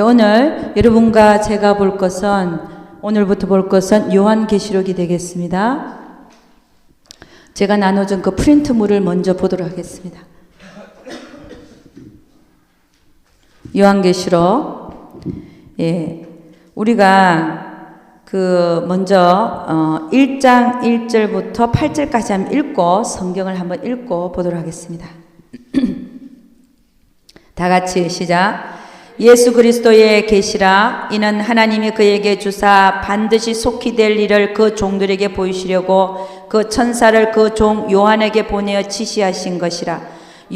오늘 여러분과 제가 볼 것은 오늘부터 볼 것은 요한계시록이 되겠습니다. 제가 나눠준 그 프린트물을 먼저 보도록 하겠습니다. 요한계시록, 우리가 먼저 1장 1절부터 8절까지 한번 읽고 성경을 한번 읽고 보도록 하겠습니다. 다 같이 시작. 예수 그리스도의 계시라. 이는 하나님이 그에게 주사 반드시 속히 될 일을 그 종들에게 보이시려고 그 천사를 그 종 요한에게 보내어 지시하신 것이라.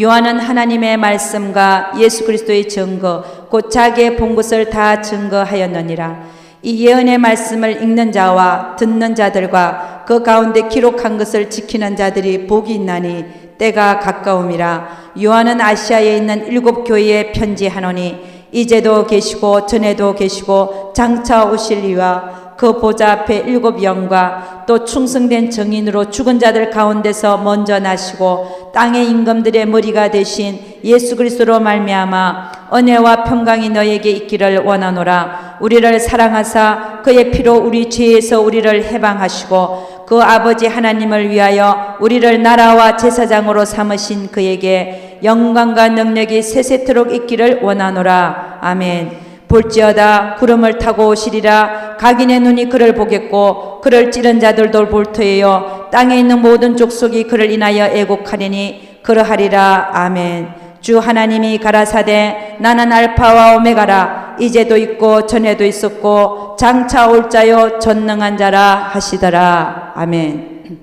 요한은 하나님의 말씀과 예수 그리스도의 증거 곧 자기의 본 것을 다 증거하였느니라. 이 예언의 말씀을 읽는 자와 듣는 자들과 그 가운데 기록한 것을 지키는 자들이 복이 있나니 때가 가까움이라. 요한은 아시아에 있는 7 교회에 편지하노니 이제도 계시고 전에도 계시고 장차 오실 이와 그 보좌 앞에 7 영과 또 충성된 정인으로 죽은 자들 가운데서 먼저 나시고 땅의 임금들의 머리가 되신 예수 그리스도로 말미암아 은혜와 평강이 너에게 있기를 원하노라. 우리를 사랑하사 그의 피로 우리 죄에서 우리를 해방하시고 그 아버지 하나님을 위하여 우리를 나라와 제사장으로 삼으신 그에게 영광과 능력이 세세토록 있기를 원하노라. 아멘. 볼지어다 구름을 타고 오시리라. 각인의 눈이 그를 보겠고 그를 찌른 자들도 볼 터예요. 땅에 있는 모든 족속이 그를 인하여 애곡하리니 그러하리라. 아멘. 주 하나님이 가라사대 나는 알파와 오메가라. 이제도 있고 전에도 있었고 장차 올 자요 전능한 자라 하시더라. 아멘.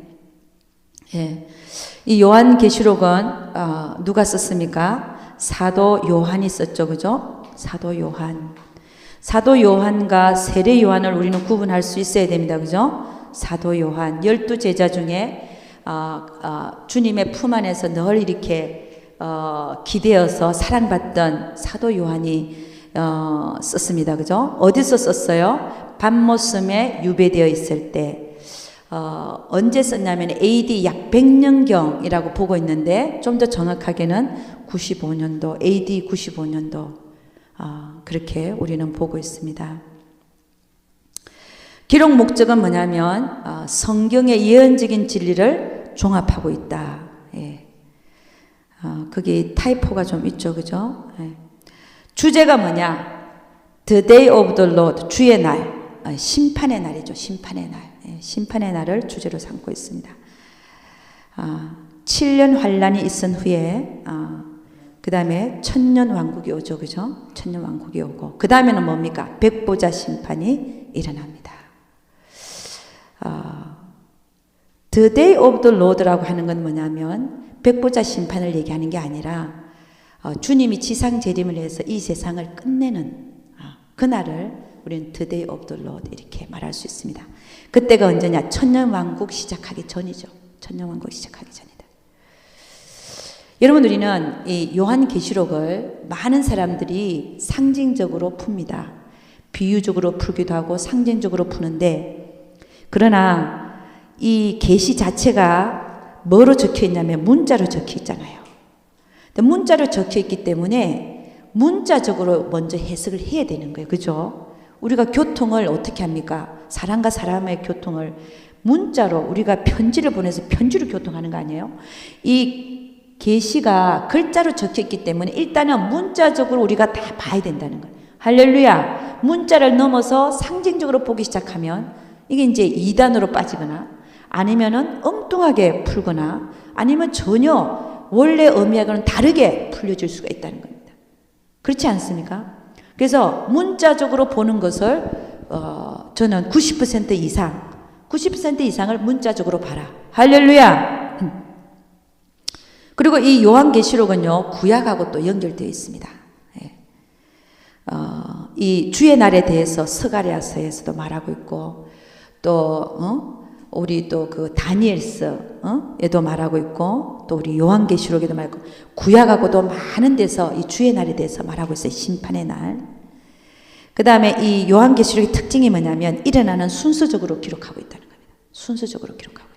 이 요한계시록은 누가 썼습니까? 사도 요한이 썼죠. 그죠? 사도 요한. 사도 요한과 세례 요한을 우리는 구분할 수 있어야 됩니다. 그죠? 사도 요한. 12제자 중에 주님의 품 안에서 늘 이렇게 기대어서 사랑받던 사도 요한이 썼습니다. 그죠? 어디서 썼어요? 밤모섬에 유배되어 있을 때. 언제 썼냐면 AD 약 100년경이라고 보고 있는데 좀 더 정확하게는 95년도, AD 95년도 그렇게 우리는 보고 있습니다. 기록 목적은 뭐냐면 성경의 예언적인 진리를 종합하고 있다. 거기 타이포가 좀 있죠. 그죠? 주제가 뭐냐? The day of the Lord, 주의 날, 심판의 날이죠. 심판의 날. 심판의 날을 주제로 삼고 있습니다. 7년 환란이 있은 후에 그 다음에 천년 왕국이 오죠. 그죠? 천년 왕국이 오고 그 다음에는 뭡니까? 백보자 심판이 일어납니다. The day of the Lord라고 하는 건 뭐냐면 백보자 심판을 얘기하는 게 아니라 주님이 지상 재림을 해서 이 세상을 끝내는 그날을 우리는 The day of the Lord 이렇게 말할 수 있습니다. 그때가 언제냐? 천년 왕국 시작하기 전이죠. 천년 왕국 시작하기 전이다. 여러분, 우리는 이 요한계시록을 많은 사람들이 상징적으로 풉니다. 비유적으로 풀기도 하고 상징적으로 푸는데, 그러나 이 계시 자체가 뭐로 적혀 있냐면 문자로 적혀 있잖아요. 근데 문자로 적혀 있기 때문에 문자적으로 먼저 해석을 해야 되는 거예요. 그죠? 우리가 교통을 어떻게 합니까? 사람과 사람의 교통을 문자로 우리가 편지를 보내서 편지로 교통하는 거 아니에요? 이 계시가 글자로 적혀 있기 때문에 일단은 문자적으로 우리가 다 봐야 된다는 거예요. 할렐루야. 문자를 넘어서 상징적으로 보기 시작하면 이게 이제 2단으로 빠지거나 아니면은 엉뚱하게 풀거나 아니면 전혀 원래 의미하고는 다르게 풀려질 수가 있다는 겁니다. 그렇지 않습니까? 그래서 문자적으로 보는 것을 저는 90% 이상을 문자적으로 봐라. 할렐루야. 그리고 이 요한계시록은요 구약하고 또 연결되어 있습니다. 이 주의 날에 대해서 스가랴서에서도 말하고 있고 또 우리 또 그 다니엘서에도 말하고 있고 또 우리 요한계시록에도 말하고 구약하고도 많은 데서 이 주의 날에 대해서 말하고 있어요. 심판의 날. 그 다음에 이 요한계시록의 특징이 뭐냐면 일어나는 순서적으로 기록하고 있다는 겁니다. 순서적으로 기록하고 있다.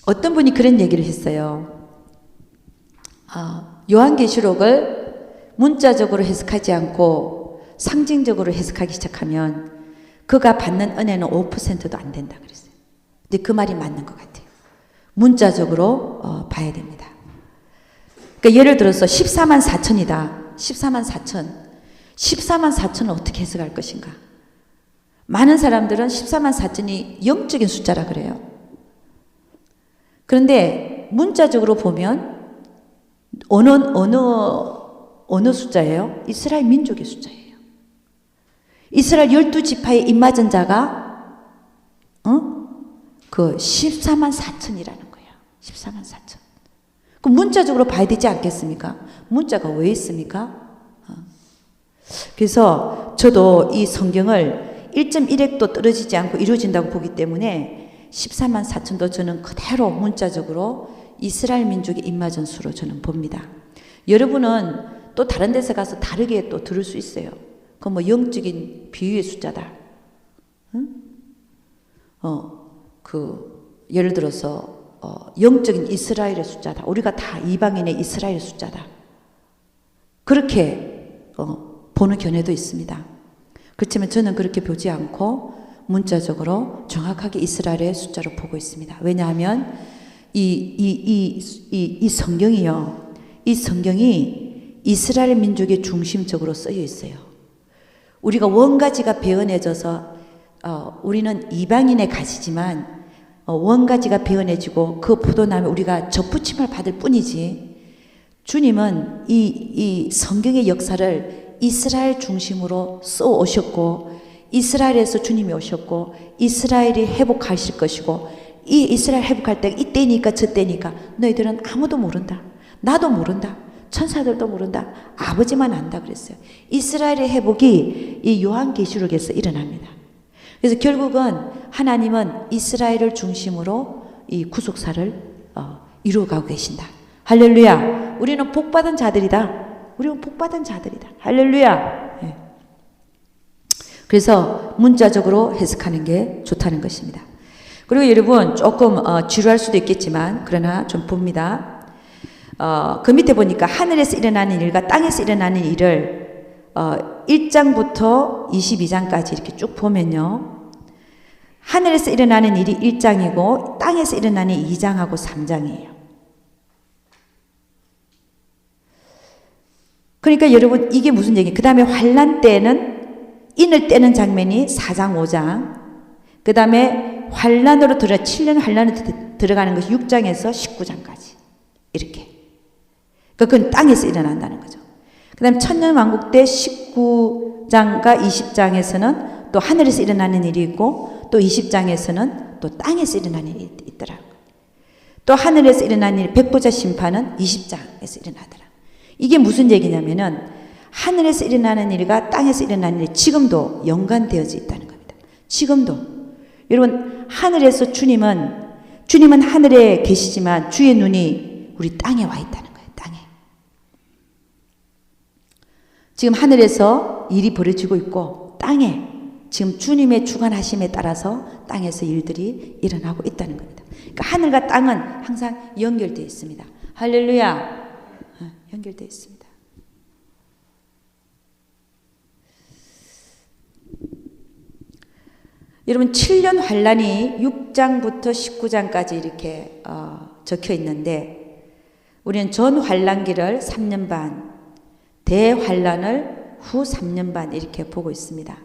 어떤 분이 그런 얘기를 했어요. 요한계시록을 문자적으로 해석하지 않고 상징적으로 해석하기 시작하면 그가 받는 은혜는 5%도 안 된다 그랬어요. 근데 그 말이 맞는 것 같아요. 문자적으로 봐야 됩니다. 그러니까 예를 들어서 14만 4천이다. 14만 4천. 14만 4천을 어떻게 해석할 것인가? 많은 사람들은 14만 4천이 영적인 숫자라 그래요. 그런데 문자적으로 보면 어느 숫자예요? 이스라엘 민족의 숫자예요. 이스라엘 12지파에 입맞은 자가 그 14만 4천이라는 거예요. 14만 4천. 그럼 문자적으로 봐야 되지 않겠습니까? 문자가 왜 있습니까? 그래서 저도 이 성경을 1.1획도 떨어지지 않고 이루어진다고 보기 때문에 14만 4천도 저는 그대로 문자적으로 이스라엘 민족의 입맞은 수로 저는 봅니다. 여러분은 또 다른 데서 가서 다르게 또 들을 수 있어요. 그건 뭐 영적인 비유의 숫자다. 예를 들어서 영적인 이스라엘의 숫자다. 우리가 다 이방인의 이스라엘 숫자다. 그렇게 보는 견해도 있습니다. 그렇지만 저는 그렇게 보지 않고 문자적으로 정확하게 이스라엘의 숫자로 보고 있습니다. 왜냐하면 이 성경이요. 이 성경이 이스라엘 민족의 중심적으로 쓰여 있어요. 우리가 원가지가 베어내져서 우리는 이방인의 가지지만 원가지가 베어내지고 그 포도나무에 우리가 접붙임을 받을 뿐이지 주님은 이 성경의 역사를 이스라엘 중심으로 써 오셨고 이스라엘에서 주님이 오셨고 이스라엘이 회복하실 것이고 이 이스라엘 회복할 때가 이때니까 저때니까 너희들은 아무도 모른다. 나도 모른다. 천사들도 모른다. 아버지만 안다 그랬어요. 이스라엘의 회복이 이 요한계시록에서 일어납니다. 그래서 결국은 하나님은 이스라엘을 중심으로 이 구속사를 이루어가고 계신다. 할렐루야. 우리는 복받은 자들이다. 우리는 복받은 자들이다. 할렐루야. 예. 그래서 문자적으로 해석하는 게 좋다는 것입니다. 그리고 여러분 조금 지루할 수도 있겠지만 그러나 좀 봅니다. 그 밑에 보니까 하늘에서 일어나는 일과 땅에서 일어나는 일을 1장부터 22장까지 이렇게 쭉 보면요. 하늘에서 일어나는 일이 1장이고 땅에서 일어나는 2장하고 3장이에요. 그러니까 여러분 이게 무슨 얘기예요? 그 다음에 환란 때는 인을 떼는 장면이 4장 5장 그 다음에 환란으로 7년 환란으로 들어가는 것이 6장에서 19장까지 이렇게 그건 땅에서 일어난다는 거죠. 그 다음에 천년왕국 때 19장과 20장에서는 또 하늘에서 일어나는 일이 있고 또 20장에서는 또 땅에서 일어나는 일이 있더라고요. 또 하늘에서 일어나는 일 백보자 심판은 20장에서 일어나더라. 이게 무슨 얘기냐면은 하늘에서 일어나는 일과 땅에서 일어나는 일이 지금도 연관되어져 있다는 겁니다. 지금도. 여러분 하늘에서 주님은 하늘에 계시지만 주의 눈이 우리 땅에 와 있다는 거예요. 땅에. 지금 하늘에서 일이 벌어지고 있고 땅에 지금 주님의 주관하심에 따라서 땅에서 일들이 일어나고 있다는 겁니다. 그러니까 하늘과 땅은 항상 연결되어 있습니다. 할렐루야. 연결되어 있습니다. 여러분 7년 환란이 6장부터 19장까지 이렇게 적혀 있는데 우리는 전 환란기를 3년 반, 대환란을 후 3년 반 이렇게 보고 있습니다.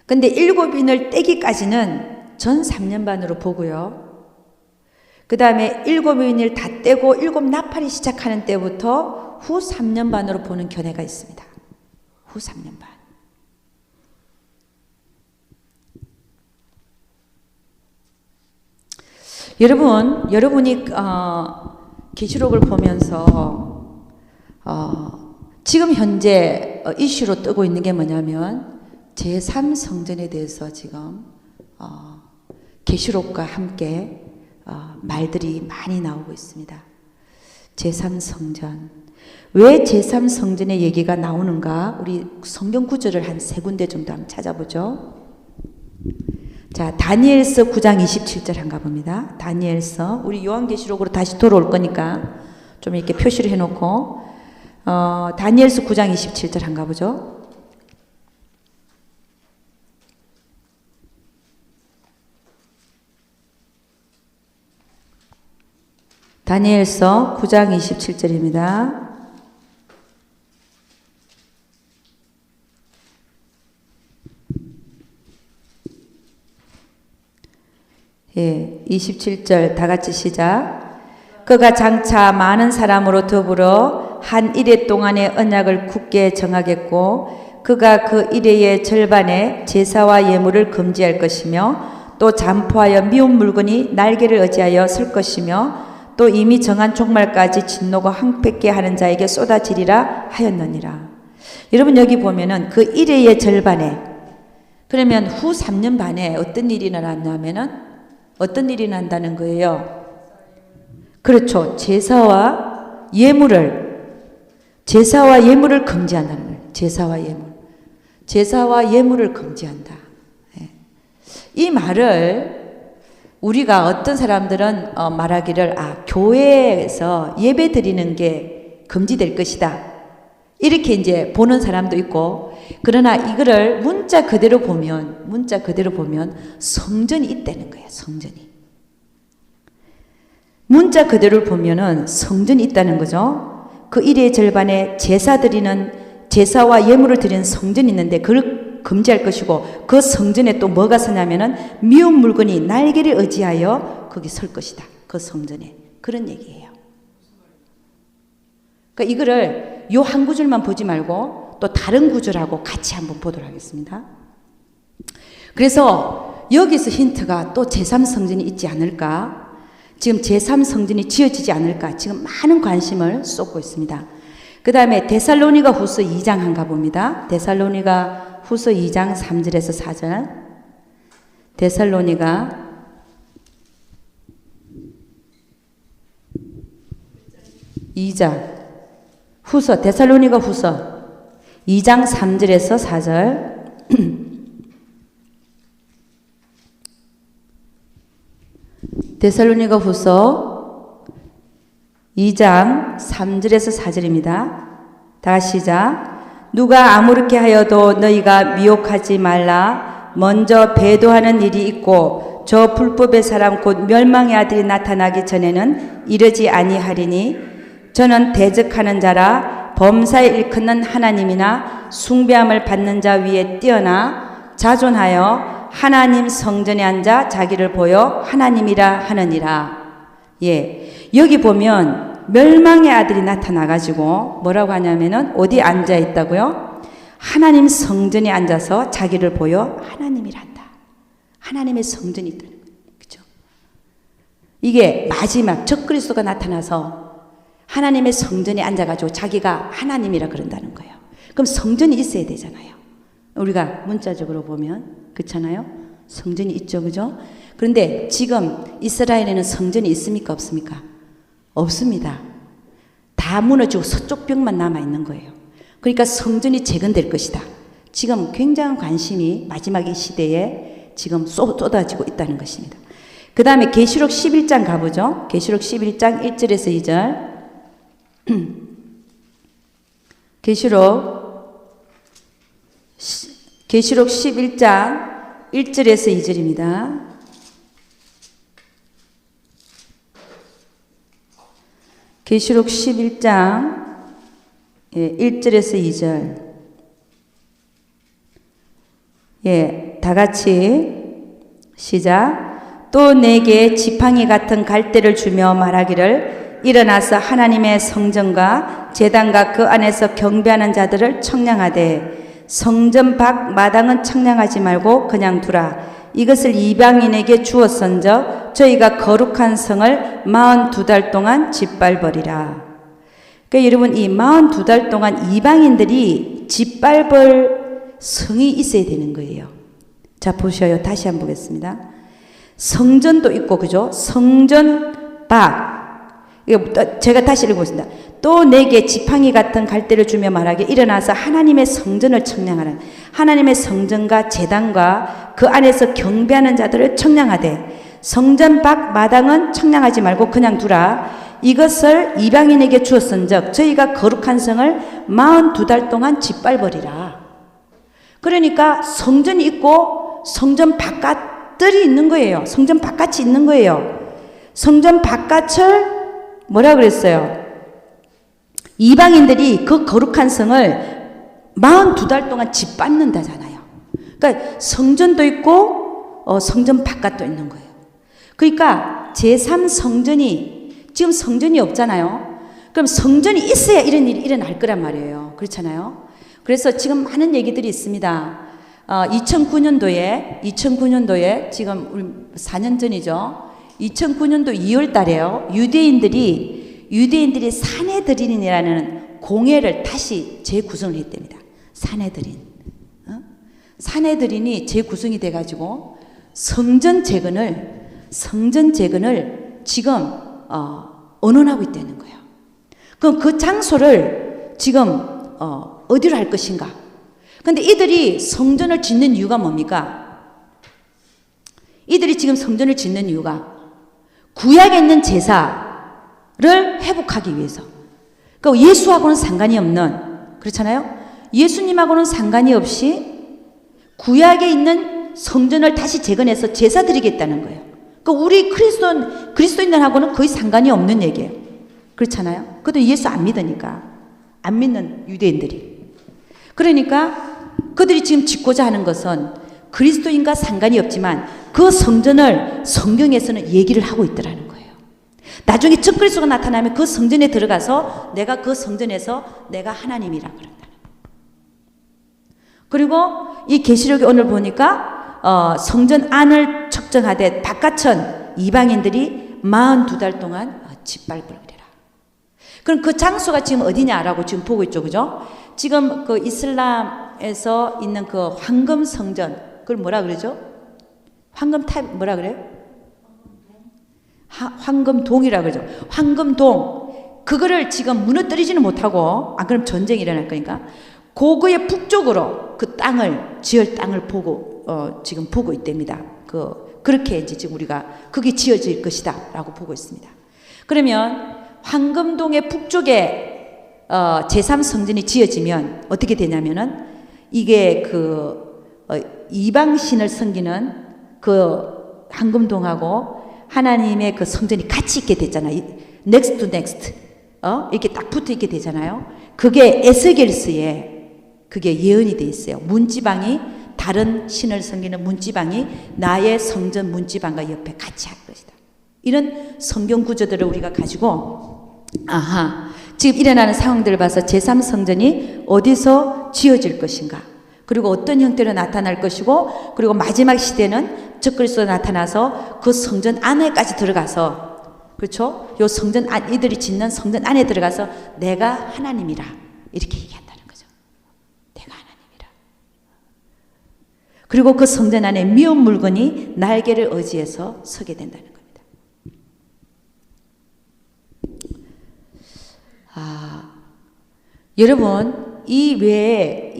근데 7인을 떼기까지는 전 3년 반으로 보고요. 그 다음에 7인을 다 떼고 7나팔이 시작하는 때부터 후 3년 반으로 보는 견해가 있습니다. 후 3년 반. 여러분이 계시록을 보면서 지금 현재 이슈로 뜨고 있는 게 뭐냐면 제3성전에 대해서 지금 계시록과 함께 말들이 많이 나오고 있습니다. 제3성전. 왜 제3성전의 얘기가 나오는가? 우리 성경 구절을 한 3군데 정도 한번 찾아보죠. 자, 다니엘서 9장 27절 한가 봅니다. 다니엘서 우리 요한계시록으로 다시 돌아올 거니까 좀 이렇게 표시를 해놓고 다니엘서 9장 27절 한가 보죠. 다니엘서 9장 27절입니다. 예, 27절 다 같이 시작. 그가 장차 많은 사람으로 더불어 한 이레 동안의 언약을 굳게 정하겠고 그가 그 이레의 절반에 제사와 예물을 금지할 것이며 또 잠포하여 미운 물건이 날개를 의지하여 설 것이며 또 이미 정한 종말까지 진노가 황폐케 하는 자에게 쏟아지리라 하였느니라. 여러분 여기 보면은 그 이레의 절반에, 그러면 후 3년 반에 어떤 일이 일어났냐면은 어떤 일이 난다는 거예요. 그렇죠. 제사와 예물을 금지한다는 거예요. 제사와 예물을 금지한다. 이 말을 우리가 어떤 사람들은 말하기를 교회에서 예배 드리는 게 금지될 것이다. 이렇게 이제 보는 사람도 있고, 그러나 이거를 문자 그대로 보면 성전이 있다는 거예요. 문자 그대로를 보면은 성전이 있다는 거죠. 그 일의 절반에 제사와 예물을 드리는 성전이 있는데 그걸 금지할 것이고, 그 성전에 또 뭐가 서냐면은 미운 물건이 날개를 의지하여 거기 설 것이다. 그 성전에. 그런 얘기예요. 그러니까 이거를 요 한 구절만 보지 말고 또 다른 구절하고 같이 한번 보도록 하겠습니다. 그래서 여기서 힌트가 또 제3성전이 있지 않을까? 지금 제3성전이 지어지지 않을까? 지금 많은 관심을 쏟고 있습니다. 그 다음에 데살로니가 후서 2장 한가 봅니다. 데살로니가 후서 2장 3절에서 4절. 데살로니가 데살로니가 후서 2장 3절에서 4절. 데살로니가 후서 2장 3절에서 4절입니다. 다 시작. 누가 아무렇게 하여도 너희가 미혹하지 말라. 먼저 배도하는 일이 있고 저 불법의 사람 곧 멸망의 아들이 나타나기 전에는 이르지 아니하리니 저는 대적하는 자라 범사에 일컫는 하나님이나 숭배함을 받는 자 위에 뛰어나 자존하여 하나님 성전에 앉아 자기를 보여 하나님이라 하느니라. 예, 여기 보면 멸망의 아들이 나타나가지고 뭐라고 하냐면은 어디 앉아 있다고요? 하나님 성전에 앉아서 자기를 보여 하나님이란다. 하나님의 성전이 있다는 거예요. 그렇죠? 이게 마지막 적그리스도가 나타나서 하나님의 성전에 앉아가지고 자기가 하나님이라 그런다는 거예요. 그럼 성전이 있어야 되잖아요. 우리가 문자적으로 보면 그렇잖아요. 성전이 있죠, 그죠? 그런데 지금 이스라엘에는 성전이 있습니까, 없습니까? 없습니다. 다 무너지고 서쪽 벽만 남아 있는 거예요. 그러니까 성전이 재건될 것이다. 지금 굉장한 관심이 마지막 이 시대에 지금 쏟아지고 있다는 것입니다. 그 다음에 계시록 11장 가보죠. 계시록 11장 1절에서 2절. 계시록 11장 1절에서 2절입니다. 계시록 11장 1절에서 2절. 예, 다 같이 시작. 또 내게 지팡이 같은 갈대를 주며 말하기를 일어나서 하나님의 성전과 제단과 그 안에서 경배하는 자들을 청량하되 성전 밖 마당은 청량하지 말고 그냥 두라. 이것을 이방인에게 주었은저 저희가 거룩한 성을 42달 동안 짓밟으리라. 그러니까 여러분 이 42달 동안 이방인들이 짓밟을 성이 있어야 되는 거예요. 자 보셔요. 다시 한번 보겠습니다. 성전도 있고 그죠? 성전 밖. 제가 다시 읽어보겠습니다. 또 내게 지팡이 같은 갈대를 주며 말하기를 일어나서 하나님의 성전을 청량하라. 하나님의 성전과 제단과 그 안에서 경배하는 자들을 청량하되 성전 밖 마당은 청량하지 말고 그냥 두라. 이것을 이방인에게 주었은즉 저희가 거룩한 성을 42달 동안 짓밟으리라. 그러니까 성전이 있고 성전 바깥들이 있는 거예요. 성전 바깥이 있는 거예요. 성전 바깥을 뭐라 그랬어요? 이방인들이 그 거룩한 성을 42달 동안 짓밟는다잖아요. 그러니까 성전도 있고 성전 바깥도 있는 거예요. 그러니까 제3성전이 지금 성전이 없잖아요. 그럼 성전이 있어야 이런 일이 일어날 거란 말이에요. 그렇잖아요. 그래서 지금 많은 얘기들이 있습니다. 2009년도에 지금 우리 4년 전이죠. 2009년도 2월 달에요. 유대인들이 사내들인이라는 공회를 다시 재구성을 했답니다. 사내들인. 사내들인이 재구성이 돼가지고 성전 재건을 지금 언론하고 있다는 거예요. 그럼 그 장소를 지금 어디로 할 것인가? 근데 이들이 성전을 짓는 이유가 뭡니까? 이들이 지금 성전을 짓는 이유가 구약에 있는 제사를 회복하기 위해서. 그러니까 예수하고는 상관이 없는, 그렇잖아요? 예수님하고는 상관이 없이 구약에 있는 성전을 다시 재건해서 제사 드리겠다는 거예요. 그러니까 우리 그리스도인들하고는 거의 상관이 없는 얘기예요. 그렇잖아요? 그것도 예수 안 믿으니까. 안 믿는 유대인들이. 그러니까 그들이 지금 짓고자 하는 것은 그리스도인과 상관이 없지만 그 성전을 성경에서는 얘기를 하고 있더라는 거예요. 나중에 적그리스도가 나타나면 그 성전에 들어가서 내가 그 성전에서 내가 하나님이라 그런다는 거예요. 그리고 이 계시록에 오늘 보니까 성전 안을 측정하되 바깥은 이방인들이 42달 동안 짓밟으리라. 그럼 그 장소가 지금 어디냐라고 지금 보고 있죠, 그죠? 지금 그 이슬람에서 있는 그 황금 성전, 그걸 뭐라 그러죠? 황금 탑 뭐라 그래요? 황금동이라 그러죠. 황금동. 그거를 지금 무너뜨리지는 못하고, 안 그러면 전쟁이 일어날 거니까. 고거의 북쪽으로 그 지을 땅을 보고, 지금 보고 있답니다. 그렇게 이제 지금 우리가 그게 지어질 것이다 라고 보고 있습니다. 그러면 황금동의 북쪽에 제3성전이 지어지면 어떻게 되냐면은 이게 이방신을 섬기는 그 황금동하고 하나님의 그 성전이 같이 있게 됐잖아요. next to next. 이렇게 딱 붙어 있게 되잖아요. 그게 에스겔서에 그게 예언이 돼 있어요. 문지방이 다른 신을 섬기는 문지방이 나의 성전 문지방과 옆에 같이 할 것이다. 이런 성경 구조들을 우리가 가지고 지금 일어나는 상황들을 봐서 제3성전이 어디서 지어질 것인가, 그리고 어떤 형태로 나타날 것이고, 그리고 마지막 시대는 적그리스도가 나타나서 그 성전 안에까지 들어가서, 그렇죠? 요 성전 안, 이들이 짓는 성전 안에 들어가서 내가 하나님이라 이렇게 얘기한다는 거죠. 내가 하나님이라. 그리고 그 성전 안에 미운 물건이 날개를 의지해서 서게 된다는 겁니다. 여러분, 이 외에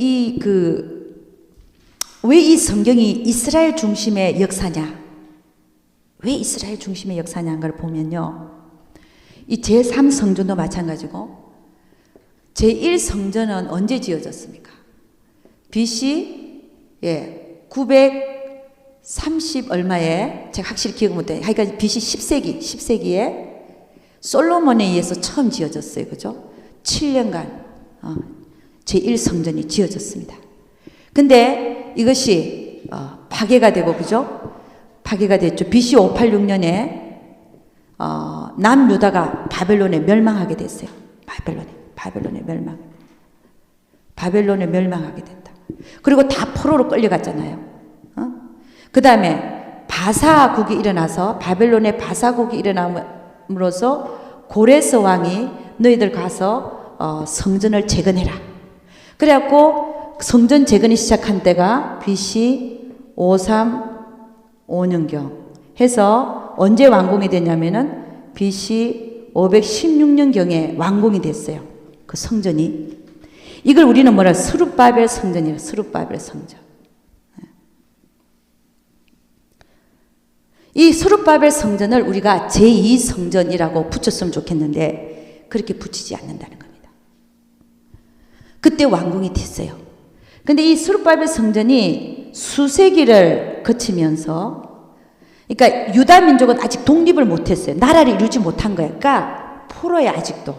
왜 이 성경이 이스라엘 중심의 역사냐? 왜 이스라엘 중심의 역사냐는 걸 보면요. 이 제3성전도 마찬가지고, 제1성전은 언제 지어졌습니까? BC 930 얼마에, 제가 확실히 기억 못해요. 하여간 BC 10세기에 솔로몬에 의해서 처음 지어졌어요. 그죠? 7년간 제1성전이 지어졌습니다. 근데 이것이 파괴가 되고, 그죠? 파괴가 됐죠. BC 586년에 남유다가 바벨론에 멸망하게 됐어요. 바벨론에 멸망하게 됐다. 그리고 다 포로로 끌려갔잖아요. 그 다음에 바사국이 일어나서, 바벨론의 바사국이 일어남으로써 고레스 왕이 너희들 가서 성전을 재건해라. 그래갖고 성전 재건이 시작한 때가 BC 535년경 해서 언제 완공이 되냐면은 BC 516년경에 완공이 됐어요. 그 성전이. 이걸 우리는 뭐라 스룹바벨 성전이라, 스룹바벨 성전. 이 스룹바벨 성전을 우리가 제2성전이라고 붙였으면 좋겠는데 그렇게 붙이지 않는다는 겁니다. 그때 완공이 됐어요. 근데 이 스룹바벨 성전이 수세기를 거치면서, 그러니까 유다 민족은 아직 독립을 못했어요. 나라를 이루지 못한 거예요. 그러니까 포로에 아직도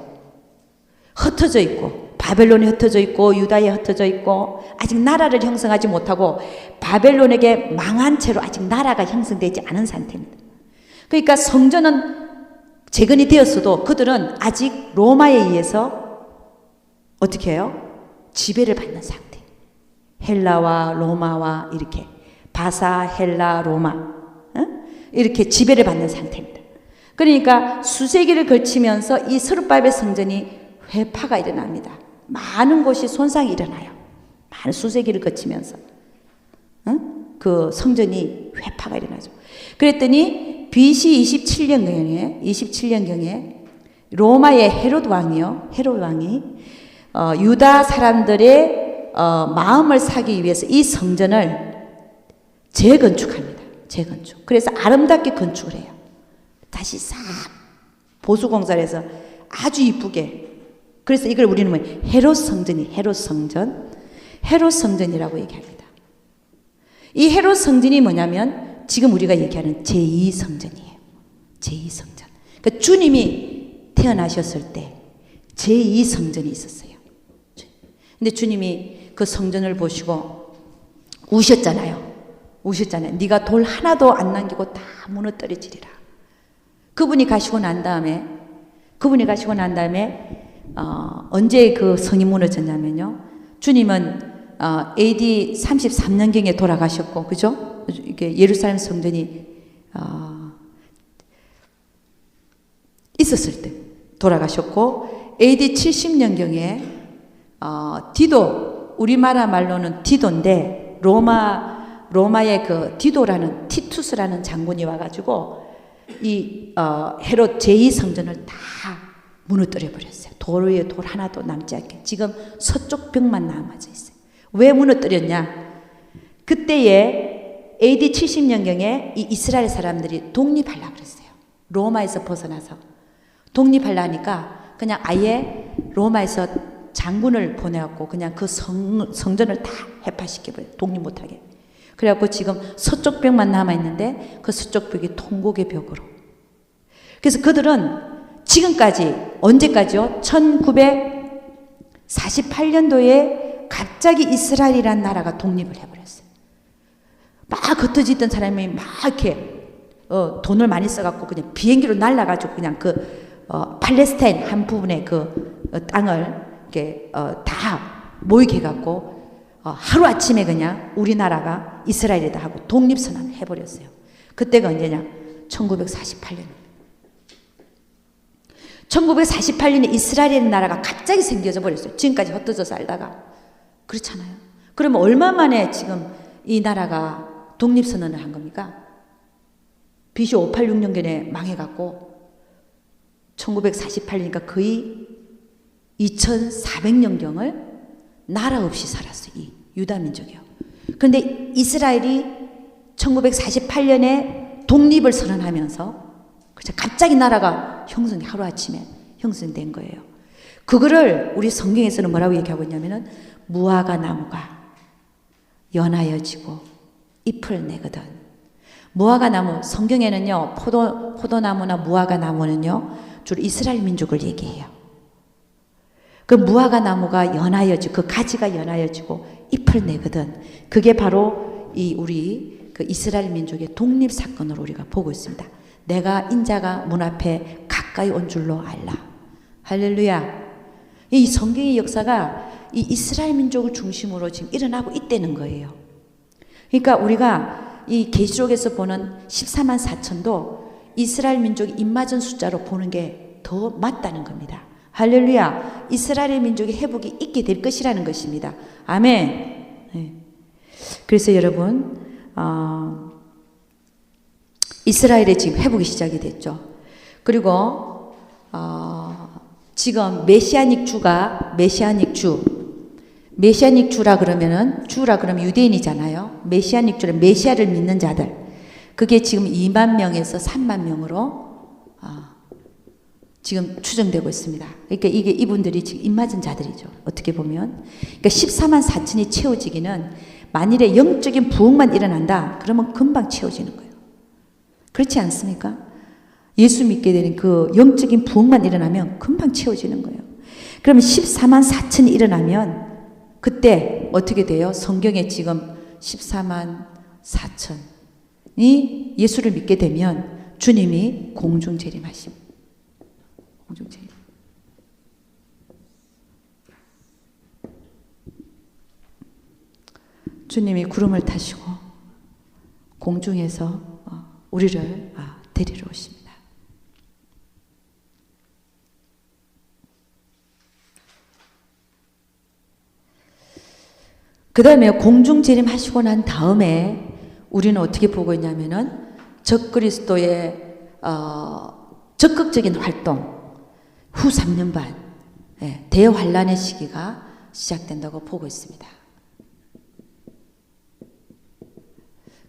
흩어져 있고, 바벨론에 흩어져 있고, 유다에 흩어져 있고, 아직 나라를 형성하지 못하고 바벨론에게 망한 채로 아직 나라가 형성되지 않은 상태입니다. 그러니까 성전은 재건이 되었어도 그들은 아직 로마에 의해서 어떻게 해요? 지배를 받는 상태. 헬라와 로마와 이렇게 바사, 헬라, 로마 이렇게 지배를 받는 상태입니다. 그러니까 수세기를 거치면서 이 스룹바벨 성전이 회파가 일어납니다. 많은 곳이 손상이 일어나요. 많은 수세기를 거치면서 그 성전이 회파가 일어나죠. 그랬더니 BC 27년경에 로마의 헤롯 왕이 유다 사람들의 마음을 사기 위해서 이 성전을 재건축합니다. 재건축. 그래서 아름답게 건축을 해요. 다시 싹 보수공사를 해서 아주 이쁘게. 그래서 이걸 우리는 뭐 헤롯 성전이라고 얘기합니다. 이 헤롯 성전이 뭐냐면 지금 우리가 얘기하는 제2성전이에요. 제2성전. 그러니까 주님이 태어나셨을 때 제2성전이 있었어요. 근데 주님이 그 성전을 보시고 우셨잖아요. 네가 돌 하나도 안 남기고 다 무너뜨려지리라. 그분이 가시고 난 다음에 언제 그 성이 무너졌냐면요. 주님은 AD 33년경에 돌아가셨고, 그죠? 이게 예루살렘 성전이 있었을 때 돌아가셨고, AD 70년경에 디도, 우리나라 말로는 디도인데 로마의 그 디도라는 티투스라는 장군이 와가지고 이 헤롯 제2성전을 다 무너뜨려 버렸어요. 돌 위에 돌 하나도 남지 않게. 지금 서쪽 벽만 남아져 있어요. 왜 무너뜨렸냐? 그때에 AD 70년경에 이 이스라엘 사람들이 독립하려고 그랬어요. 로마에서 벗어나서 독립하려 하니까 그냥 아예 로마에서 장군을 보내갖고 그냥 그 성전을 다 해파시켜버려요. 독립 못하게. 그래갖고 지금 서쪽 벽만 남아있는데 그 서쪽 벽이 통곡의 벽으로. 그래서 그들은 지금까지, 언제까지요? 1948년도에 갑자기 이스라엘이라는 나라가 독립을 해버렸어요. 막 흩어지던 사람이 막 이렇게 돈을 많이 써갖고 그냥 비행기로 날라가지고 그냥 팔레스타인 한 부분의 땅을 이렇게 다 모이게 해갖고 하루아침에 그냥 우리나라가 이스라엘이다 하고 독립선언을 해버렸어요. 그때가 언제냐? 1948년. 1948년에 이스라엘이라는 나라가 갑자기 생겨져 버렸어요. 지금까지 흩어져 살다가. 그렇잖아요. 그러면 얼마 만에 지금 이 나라가 독립선언을 한 겁니까? BC 586년경에 망해갖고 1948년이니까 거의 2400년경을 나라 없이 살았어요. 이 유다 민족이요. 그런데 이스라엘이 1948년에 독립을 선언하면서 갑자기 나라가 하루아침에 형성된 거예요. 그거를 우리 성경에서는 뭐라고 얘기하고 있냐면은 무화과 나무가 연하여지고 잎을 내거든. 무화과 나무, 성경에는요, 포도나무나 무화과 나무는요, 주로 이스라엘 민족을 얘기해요. 그 무화과 나무가 연하여지고, 그 가지가 연하여지고 잎을 내거든. 그게 바로 우리 이스라엘 민족의 독립사건을 우리가 보고 있습니다. 내가 인자가 문 앞에 가까이 온 줄로 알라. 할렐루야. 이 성경의 역사가 이 이스라엘 민족을 중심으로 지금 일어나고 있다는 거예요. 그러니까 우리가 이 계시록에서 보는 14만 4천도 이스라엘 민족이 입맞은 숫자로 보는 게 더 맞다는 겁니다. 할렐루야. 이스라엘 민족의 회복이 있게 될 것이라는 것입니다. 아멘. 네. 그래서 여러분, 이스라엘의 지금 회복이 시작이 됐죠. 그리고 지금 메시아닉 주라 그러면 유대인이잖아요. 메시아닉 주는 메시아를 믿는 자들. 그게 지금 2만 명에서 3만 명으로 지금 추정되고 있습니다. 그러니까 이게 이분들이 지금 입맞은 자들이죠. 어떻게 보면. 그러니까 14만 4천이 채워지기는 만일에 영적인 부흥만 일어난다. 그러면 금방 채워지는 거예요. 그렇지 않습니까? 예수 믿게 되는 그 영적인 부흥만 일어나면 금방 채워지는 거예요. 그러면 14만 4천이 일어나면 그때 어떻게 돼요? 성경에 지금 14만 4천이 예수를 믿게 되면 주님이 공중 재림하십니다. 공중 재림. 주님이 구름을 타시고 공중에서 우리를 데리러 오십니다. 그 다음에 공중 재림하시고 난 다음에 우리는 어떻게 보고 있냐면은 적그리스도의 적극적인 활동 후 3년 반 대환란의 시기가 시작된다고 보고 있습니다.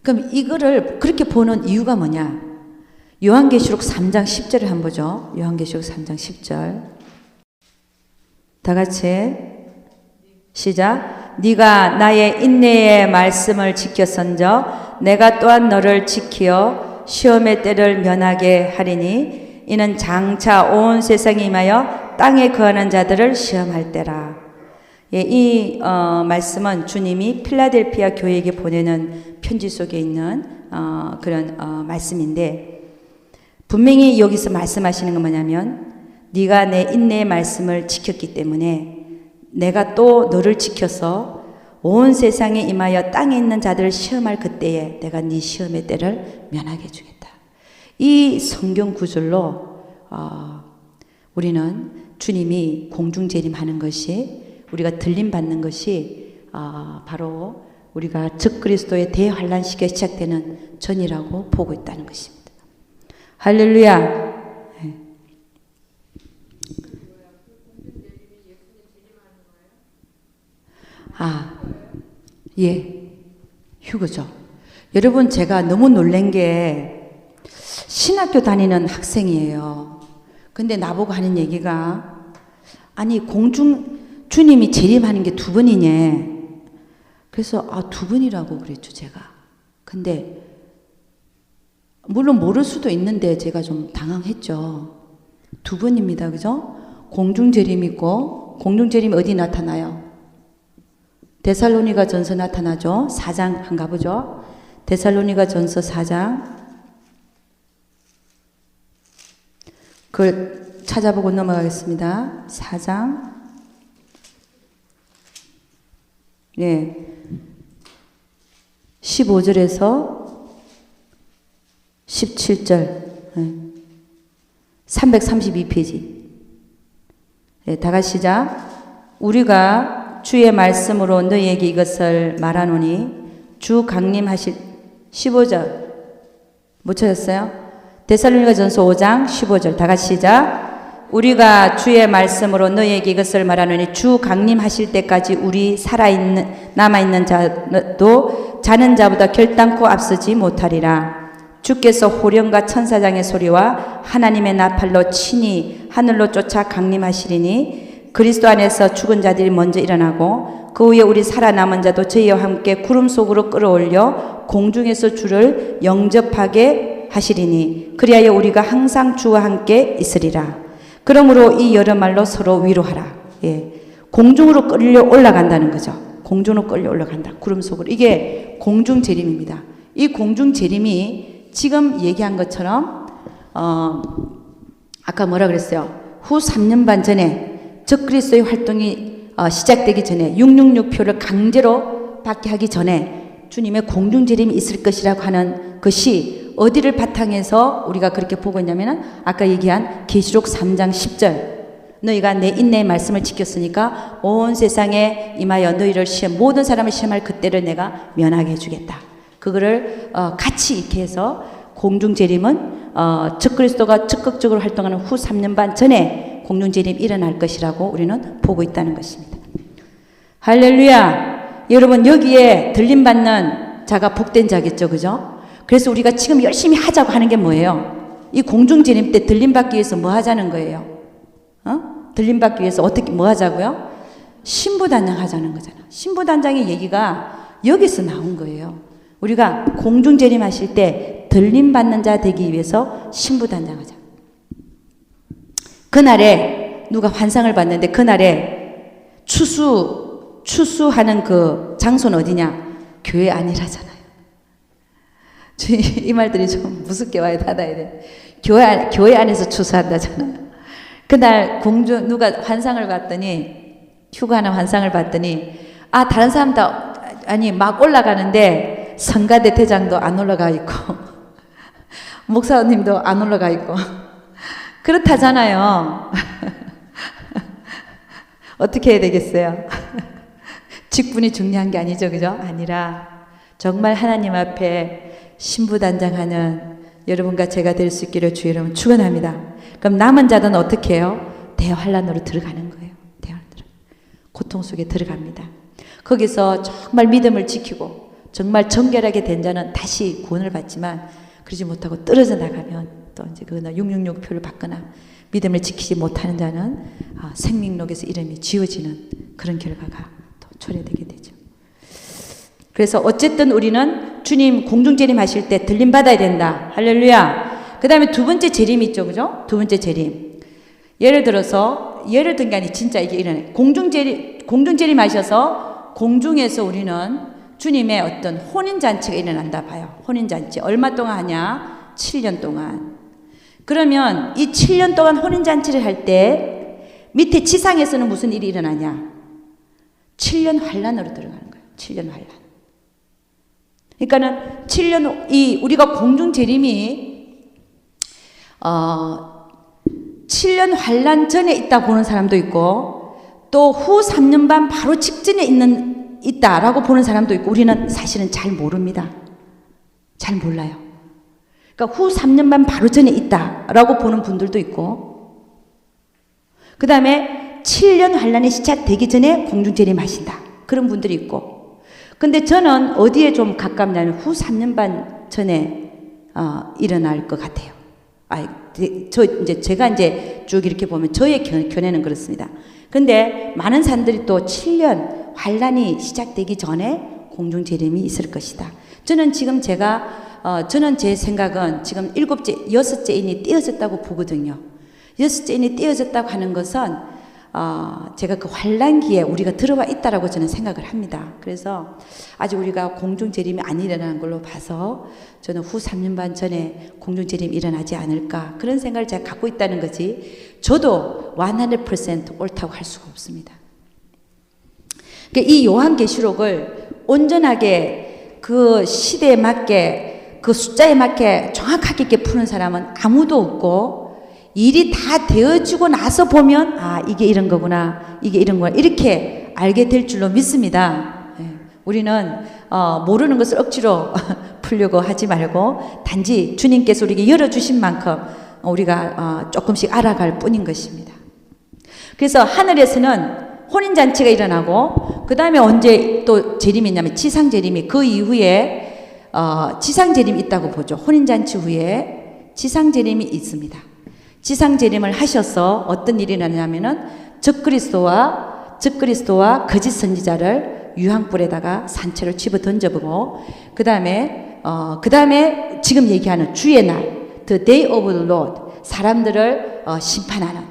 그럼 이거를 그렇게 보는 이유가 뭐냐? 요한계시록 3장 10절을 한번 보죠. 요한계시록 3장 10절. 다 같이 시작. 네가 나의 인내의 말씀을 지켰은저 내가 또한 너를 지키어 시험의 때를 면하게 하리니 이는 장차 온 세상에 임하여 땅에 거하는 자들을 시험할 때라. 이 말씀은 주님이 필라델피아 교회에게 보내는 편지 속에 있는 그런 말씀인데 분명히 여기서 말씀하시는 건 뭐냐면 네가 내 인내의 말씀을 지켰기 때문에 내가 또 너를 지켜서 온 세상에 임하여 땅에 있는 자들을 시험할 그때에 내가 네 시험의 때를 면하게 해주겠다. 이 성경 구절로 우리는 주님이 공중 재림하는 것이 우리가 들림 받는 것이 바로 우리가 적그리스도의 대환란 시기가 시작되는 전이라고 보고 있다는 것입니다. 할렐루야. 예, 휴거죠. 여러분 제가 너무 놀란 게 신학교 다니는 학생이에요. 근데 나보고 하는 얘기가 아니 주님이 재림하는 게 2번이냐. 그래서 2번이라고 그랬죠 제가. 근데 물론 모를 수도 있는데 제가 좀 당황했죠. 2번입니다. 그죠? 공중재림 있고 공중재림이 어디 나타나요? 데살로니가 전서 나타나죠. 4장 한 가보죠. 데살로니가 전서 4장 그걸 찾아보고 넘어가겠습니다. 4장 예, 15절에서 17절 332페이지 다 같이 시작. 우리가 주의 말씀으로 너희에게 이것을 말하노니 주 강림하실 15절 못 찾았어요? 데살로니가 전서 5장 15절 다 같이 시작. 우리가 주의 말씀으로 너희에게 이것을 말하노니 주 강림하실 때까지 우리 남아있는 자도 자는 자보다 결단코 앞서지 못하리라. 주께서 호령과 천사장의 소리와 하나님의 나팔로 친히 하늘로 쫓아 강림하시리니 그리스도 안에서 죽은 자들이 먼저 일어나고 그 후에 우리 살아남은 자도 저희와 함께 구름 속으로 끌어올려 공중에서 주를 영접하게 하시리니 그리하여 우리가 항상 주와 함께 있으리라. 그러므로 이 여러말로 서로 위로하라. 예, 공중으로 끌려 올라간다는 거죠. 공중으로 끌려 올라간다. 구름 속으로. 이게 공중 재림입니다. 이 공중 재림이 지금 얘기한 것처럼 아까 뭐라 그랬어요? 후 3년 반 전에 적그리스도의 활동이 시작되기 전에 666표를 강제로 받게 하기 전에 주님의 공중재림이 있을 것이라고 하는 것이 어디를 바탕해서 우리가 그렇게 보고 있냐면 아까 얘기한 계시록 3장 10절 너희가 내 인내의 말씀을 지켰으니까 온 세상에 임하여 너희를 모든 사람을 시험할 그때를 내가 면하게 해주겠다. 그거를 같이 이렇게 해서 공중재림은 적그리스도가 적극적으로 활동하는 후 3년 반 전에 공중재림이 일어날 것이라고 우리는 보고 있다는 것입니다. 할렐루야. 여러분 여기에 들림받는 자가 복된 자겠죠. 그죠? 그래서 우리가 지금 열심히 하자고 하는 게 뭐예요? 이 공중재림 때 들림받기 위해서 뭐 하자는 거예요? 들림받기 위해서 어떻게 뭐 하자고요? 신부단장 하자는 거잖아. 신부단장의 얘기가 여기서 나온 거예요. 우리가 공중재림 하실 때 들림받는 자 되기 위해서 신부단장 하자. 그날에 누가 환상을 봤는데 그날에 추수하는 그 장소는 어디냐? 교회 아니라잖아요. 이 말들이 좀 무섭게 와야 닫아야 돼. 교회 안에서 추수한다잖아요. 그날 누가 환상을 봤더니, 휴가나 환상을 봤더니, 다른 사람도, 막 올라가는데, 성가대 대장도 안 올라가 있고, 목사님도 안 올라가 있고, 그렇다잖아요. 어떻게 해야 되겠어요? 직분이 중요한 게 아니죠, 그죠? 아니라, 정말 하나님 앞에 신부단장하는 여러분과 제가 될 수 있기를 주의 이름으로 축원합니다. 그럼 남은 자들은 어떻게 해요? 대환란으로 들어가는 거예요. 대환란으로. 고통 속에 들어갑니다. 거기서 정말 믿음을 지키고 정말 정결하게 된 자는 다시 구원을 받지만 그러지 못하고 떨어져 나가면 또 이제 그 666표를 받거나 믿음을 지키지 못하는 자는 생명록에서 이름이 지워지는 그런 결과가 또 초래되게 되죠. 그래서 어쨌든 우리는 주님 공중재림 하실 때 들림받아야 된다. 할렐루야. 그 다음에 두 번째 재림이 있죠. 그죠? 두 번째 재림. 예를 든 게 아니 진짜 이게 일어나요. 공중재림 하셔서 공중에서 우리는 주님의 어떤 혼인잔치가 일어난다 봐요. 혼인잔치. 얼마 동안 하냐? 7년 동안. 그러면 이 7년 동안 혼인잔치를 할 때 밑에 지상에서는 무슨 일이 일어나냐? 7년 환란으로 들어가는 거예요. 7년 환란. 그러니까는 7년, 우리가 공중재림이 7년 환란 전에 있다 보는 사람도 있고 또 후 3년 반 바로 직전에 있다라고 보는 사람도 있고 우리는 사실은 잘 모릅니다. 잘 몰라요. 그러니까 후 3년 반 바로 전에 있다라고 보는 분들도 있고 그 다음에 7년 환란이 시작되기 전에 공중재림 하신다. 그런 분들이 있고 근데 저는 어디에 좀 가깝냐면 후 3년 반 전에 일어날 것 같아요. 제가 쭉 이렇게 보면 저의 견해는 그렇습니다. 근데 많은 사람들이 또 7년 환란이 시작되기 전에 공중재림이 있을 것이다. 저는 제 생각은 지금 6째 인이 떼어졌다고 보거든요. 6째 인이 떼어졌다고 하는 것은 제가 그 환란기에 우리가 들어와 있다라고 저는 생각을 합니다. 그래서 아직 우리가 공중재림이 안 일어나는 걸로 봐서 저는 후 3년 반 전에 공중재림이 일어나지 않을까 그런 생각을 제가 갖고 있다는 거지 저도 100% 옳다고 할 수가 없습니다. 그러니까 이 요한계시록을 온전하게 그 시대에 맞게 그 숫자에 맞게 정확하게 이렇게 푸는 사람은 아무도 없고 일이 다 되어지고 나서 보면 이게 이런 거구나 이게 이런 거구나 이렇게 알게 될 줄로 믿습니다. 우리는 모르는 것을 억지로 풀려고 하지 말고 단지 주님께서 우리에게 열어주신 만큼 우리가 조금씩 알아갈 뿐인 것입니다. 그래서 하늘에서는 혼인잔치가 일어나고 그 다음에 언제 또 재림이 있냐면 지상재림이 그 이후에 지상재림이 있다고 보죠. 혼인잔치 후에 지상재림이 있습니다. 지상재림을 하셔서 어떤 일이 일어나냐면은 적그리스도와 거짓 선지자를 유황불에다가 산채로 집어 던져보고 그 다음에 지금 얘기하는 주의 날 The Day of the Lord 사람들을 심판하는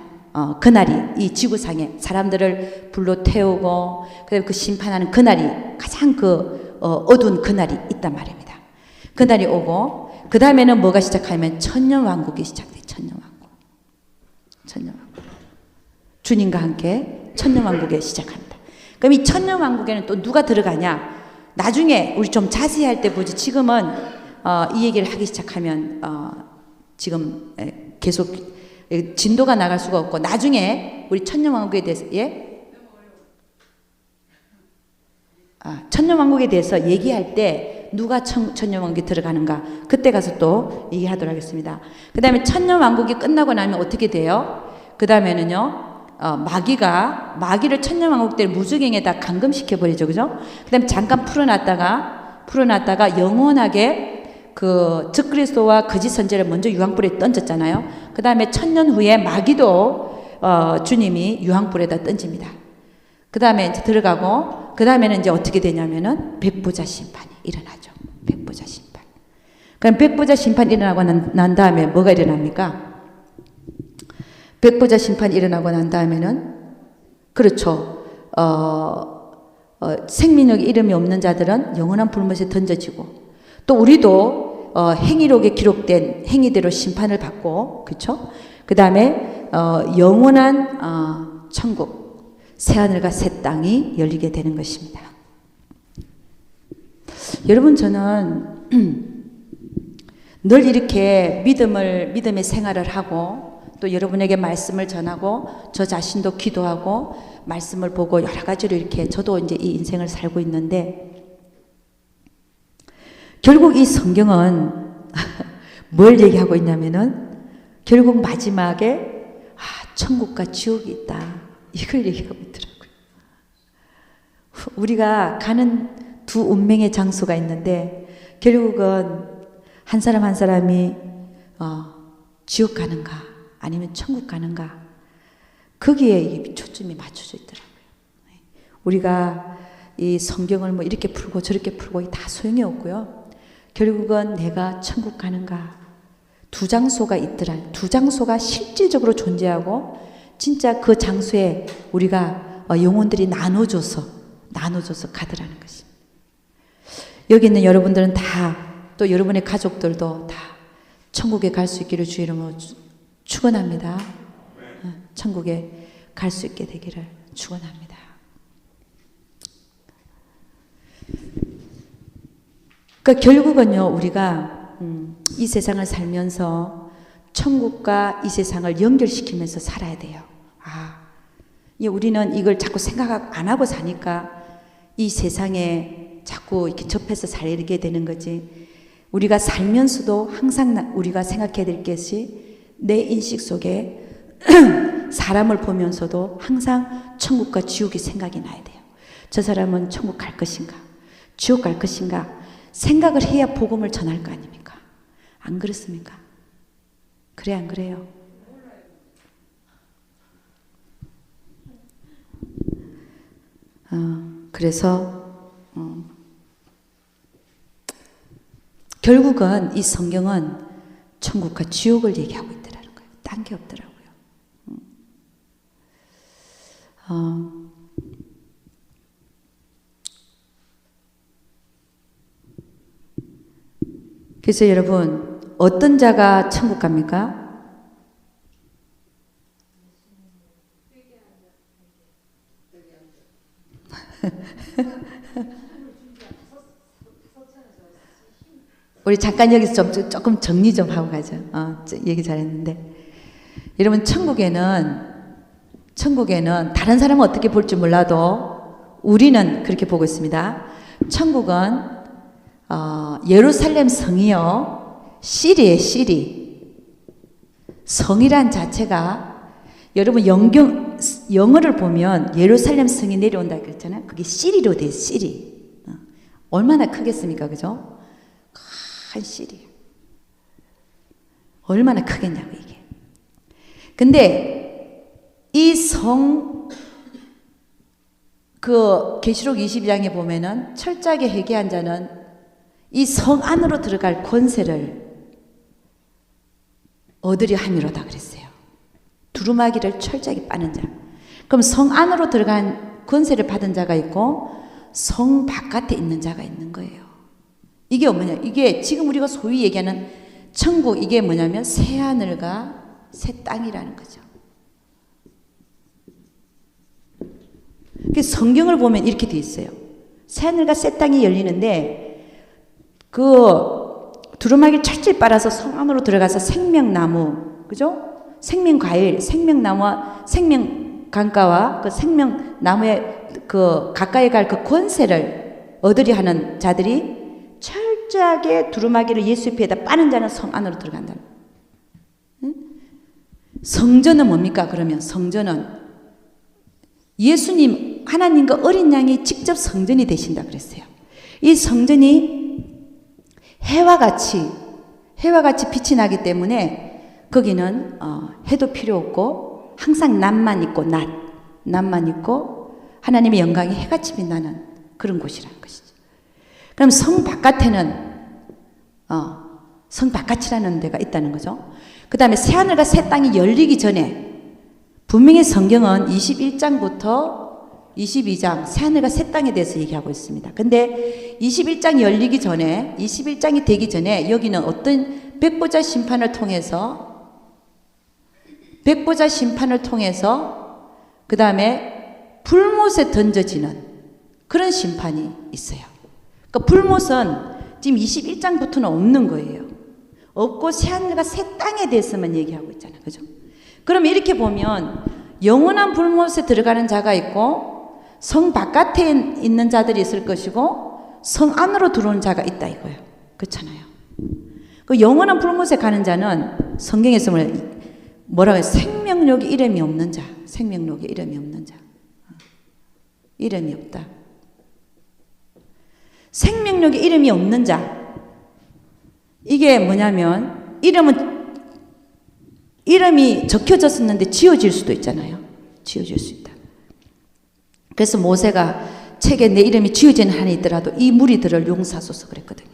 그날이 이 지구상에 사람들을 불로 태우고 그다음에 그 심판하는 그날이 가장 어두운 그날이 있단 말입니다. 그날이 오고 그 다음에는 뭐가 시작하면 천년왕국이 시작돼요. 천년왕국. 주님과 함께 천년왕국에 시작합니다. 그럼 이 천년왕국에는 또 누가 들어가냐? 나중에 우리 좀 자세히 할 때 보지. 지금은 이 얘기를 하기 시작하면 지금 계속 진도가 나갈 수가 없고 나중에 우리 천년왕국에 대해서 천년왕국에 대해서 얘기할 때 누가 천년왕국에 들어가는가 그때 가서 또 얘기하도록 하겠습니다. 그 다음에 천년왕국이 끝나고 나면 어떻게 돼요? 그 다음에는요 마귀를 천년왕국 때 무주갱에다 감금시켜버리죠. 그죠? 그 다음에 잠깐 풀어놨다가 영원하게 그 적그리스도와 거짓 선지자를 먼저 유황불에 던졌잖아요. 그 다음에 1000년 후에 마귀도 주님이 유황불에다 던집니다. 그 다음에 이제 들어가고, 그 다음에는 이제 어떻게 되냐면은 백부자 심판이 일어나죠. 백부자 심판. 그럼 백부자 심판이 일어나고 난 다음에 뭐가 일어납니까? 백부자 심판이 일어나고 난 다음에는, 그렇죠. 생민력에 이름이 없는 자들은 영원한 불못에 던져지고, 또 우리도 행위록에 기록된 행위대로 심판을 받고, 그렇죠? 그 다음에 영원한 천국, 새하늘과 새 땅이 열리게 되는 것입니다. 여러분, 저는 늘 이렇게 믿음의 생활을 하고, 또 여러분에게 말씀을 전하고, 저 자신도 기도하고, 말씀을 보고 여러 가지로 이렇게 저도 이제 이 인생을 살고 있는데, 결국 이 성경은 뭘 얘기하고 있냐면은, 결국 마지막에 천국과 지옥이 있다, 이걸 얘기하고 있더라고요. 우리가 가는 두 운명의 장소가 있는데, 결국은 한 사람 한 사람이 지옥 가는가 아니면 천국 가는가, 거기에 초점이 맞춰져 있더라고요. 우리가 이 성경을 뭐 이렇게 풀고 저렇게 풀고 다 소용이 없고요. 결국은 내가 천국 가는가, 두 장소가 있더라. 두 장소가 실질적으로 존재하고, 진짜 그 장소에 우리가 영혼들이 나눠줘서 가더라는 것입니다. 여기 있는 여러분들은 다, 또 여러분의 가족들도 다 천국에 갈 수 있기를 주의 이름으로 축원합니다. 천국에 갈 수 있게 되기를 축원합니다. 그러니까 결국은요, 우리가 이 세상을 살면서 천국과 이 세상을 연결시키면서 살아야 돼요. 우리는 이걸 자꾸 생각 안 하고 사니까 이 세상에 자꾸 이렇게 접해서 살게 되는 거지. 우리가 살면서도 항상 우리가 생각해야 될 것이, 내 인식 속에 사람을 보면서도 항상 천국과 지옥이 생각이 나야 돼요. 저 사람은 천국 갈 것인가, 지옥 갈 것인가, 생각을 해야 복음을 전할 거 아닙니까? 안 그렇습니까? 그래, 안 그래요? 그래서 결국은 이 성경은 천국과 지옥을 얘기하고 있더라는 거예요. 딴 게 없더라고요. 그래서 여러분, 어떤 자가 천국 갑니까? 우리 잠깐 여기서 조금 정리 좀 하고 가죠. 얘기 잘했는데, 여러분, 천국에는 다른 사람은 어떻게 볼지 몰라도 우리는 그렇게 보고 있습니다. 천국은 예루살렘 성이요, 시리예요, 시리. 성이란 자체가, 여러분 영어를 보면 예루살렘 성이 내려온다 그랬잖아요. 그게 시리로 돼요, 시리. 얼마나 크겠습니까, 그죠? 큰 시리. 얼마나 크겠냐고, 이게. 근데 이 계시록 22장에 보면은 철저하게 회개한 자는 이 성 안으로 들어갈 권세를 얻으려 함이로다 그랬어요. 두루마기를 철저하게 빠는 자. 그럼 성 안으로 들어간 권세를 받은 자가 있고, 성 바깥에 있는 자가 있는 거예요. 이게 뭐냐? 이게 지금 우리가 소위 얘기하는 천국, 이게 뭐냐면 새 하늘과 새 땅이라는 거죠. 성경을 보면 이렇게 돼 있어요. 새 하늘과 새 땅이 열리는데, 그 두루마기를 철저히 빨아서 성 안으로 들어가서 생명나무, 그죠? 생명과일, 생명나무와 생명강가와 그 생명나무의 그 가까이 갈 그 권세를 얻으려 하는 자들이 철저하게 두루마기를 예수 피에다 빠는 자는 성 안으로 들어간다. 응? 성전은 뭡니까? 그러면 성전은 예수님, 하나님과 어린 양이 직접 성전이 되신다 그랬어요. 이 성전이 해와 같이 빛이 나기 때문에 거기는 해도 필요 없고 항상 낮만 있고 낮만 있고 하나님의 영광이 해같이 빛나는 그런 곳이라는 것이죠. 그럼 성 바깥에는 성 바깥이라는 데가 있다는 거죠. 그 다음에 새하늘과 새 땅이 열리기 전에 분명히 성경은 21장부터 22장 새하늘과 새 땅에 대해서 얘기하고 있습니다. 근데 21장이 열리기 전에 21장이 되기 전에 여기는 어떤 백보자 심판을 통해서 그 다음에 불못에 던져지는 그런 심판이 있어요. 그러니까 불못은 지금 21장부터는 없는 거예요. 없고 새하늘과 새 땅에 대해서만 얘기하고 있잖아요. 그죠? 그럼 이렇게 보면 영원한 불못에 들어가는 자가 있고 성 바깥에 있는 자들이 있을 것이고 성 안으로 들어오는 자가 있다 이거예요. 그렇잖아요. 그 영원한 불못에 가는 자는 성경에서 뭐라고 해요? 생명력이 이름이 없는 자. 생명력이 이름이 없는 자. 이름이 없다. 생명력이 이름이 없는 자. 이게 뭐냐면 이름이 적혀졌었는데 지워질 수도 있잖아요. 지워질 수 있다. 그래서 모세가 책에 내 이름이 지워지는 한이 있더라도 이 무리들을 용서하소서 그랬거든요.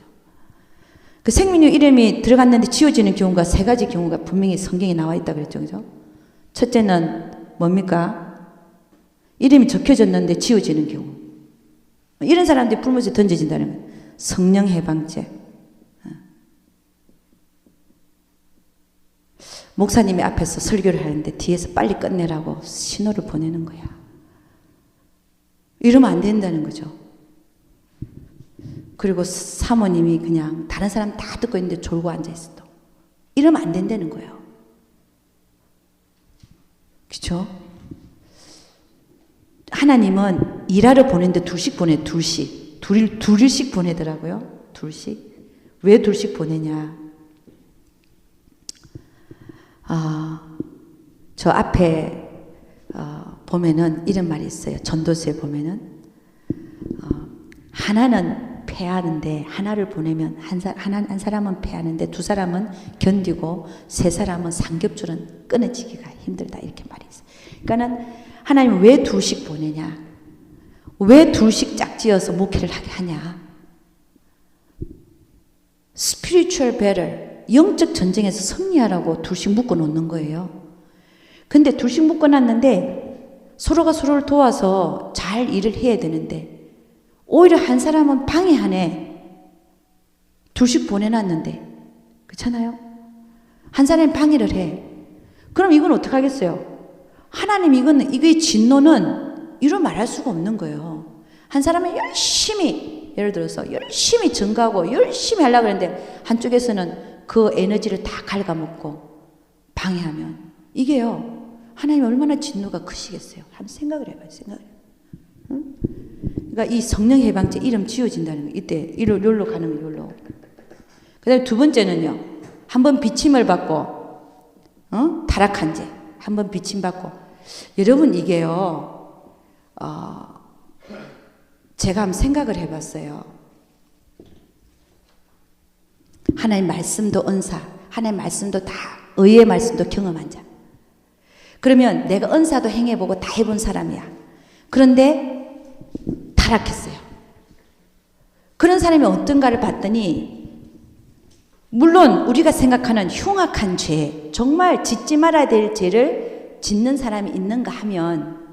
그 생명력 이름이 들어갔는데 지워지는 경우가 세 가지 경우가 분명히 성경에 나와 있다 그랬죠. 그죠? 첫째는 뭡니까? 이름이 적혀졌는데 지워지는 경우. 이런 사람들이 불못에 던져진다는 거예요. 성령 해방죄. 목사님이 앞에서 설교를 하는데 뒤에서 빨리 끝내라고 신호를 보내는 거야. 이러면 안 된다는 거죠. 그리고 사모님이 그냥 다른 사람 다 듣고 있는데 졸고 앉아있어. 이러면 안 된다는 거예요. 그렇죠? 하나님은 일하러 보내는데 둘씩 보내더라고요. 둘씩. 왜 둘씩 보내냐? 저 앞에 보면은 이런 말이 있어요. 전도서에 보면은 하나는 패하는데 하나를 보내면 한 사람은 패하는데 두 사람은 견디고 세 사람은 삼겹줄은 끊어지기가 힘들다 이렇게 말이 있어요. 그러니까는 하나님은 왜 둘씩 보내냐? 왜 둘씩 짝지어서 목회를 하게 하냐? spiritual battle, 영적 전쟁에서 승리하라고 둘씩 묶어 놓는 거예요. 근데 둘씩 묶어 놨는데 서로가 서로를 도와서 잘 일을 해야 되는데 오히려 한 사람은 방해하네. 둘씩 보내놨는데. 그렇잖아요? 한 사람이 방해를 해. 그럼 이건 어떻게 하겠어요? 하나님 이거의 진노는 이루 말할 수가 없는 거예요. 한 사람은 열심히 예를 들어서 열심히 증거하고 열심히 하려고 그러는데 한쪽에서는 그 에너지를 다 갉아먹고 방해하면 이게요. 하나님 얼마나 진노가 크시겠어요. 한번 생각을 해봐요. 응? 그러니까 이 성령 해방죄 이름 지워진다는 거. 이때 요로 가는 거 요로. 그 다음에 두 번째는요. 한번 비침을 받고 타락한 죄. 한번 비침 받고. 여러분 이게요. 제가 한번 생각을 해봤어요. 하나님 말씀도 은사, 하나님 말씀도 다 의의 말씀도 경험한 자. 그러면 내가 은사도 행해보고 다 해본 사람이야. 그런데 타락했어요. 그런 사람이 어떤가를 봤더니 물론 우리가 생각하는 흉악한 죄, 정말 짓지 말아야 될 죄를 짓는 사람이 있는가 하면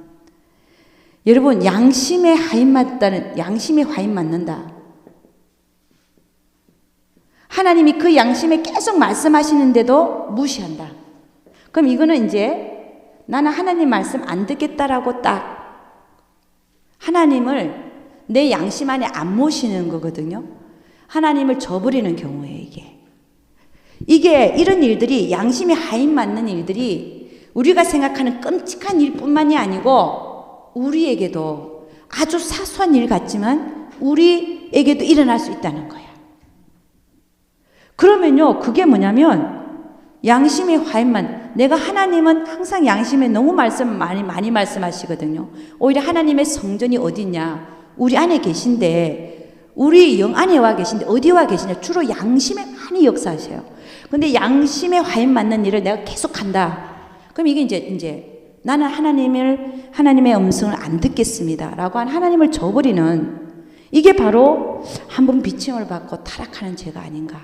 여러분 양심에 화인 맞는다. 하나님이 그 양심에 계속 말씀하시는데도 무시한다. 그럼 이거는 이제 나는 하나님 말씀 안 듣겠다라고 딱 하나님을 내 양심 안에 안 모시는 거거든요. 하나님을 저버리는 경우예요, 이게 이런 일들이 양심에 하인 맞는 일들이 우리가 생각하는 끔찍한 일뿐만이 아니고 우리에게도 아주 사소한 일 같지만 우리에게도 일어날 수 있다는 거야. 그러면요, 그게 뭐냐면 양심의 화인만. 내가 하나님은 항상 양심에 너무 많이 말씀하시거든요. 오히려 하나님의 성전이 어디냐? 우리 안에 계신데 우리 영 안에 와 계신데 어디에 와 계시냐? 주로 양심에 많이 역사하셔요. 근데 양심에 화인 맞는 일을 내가 계속 한다. 그럼 이게 이제 나는 하나님의 음성을 안 듣겠습니다. 라고 한 하나님을 저버리는 이게 바로 한번 비침을 받고 타락하는 죄가 아닌가.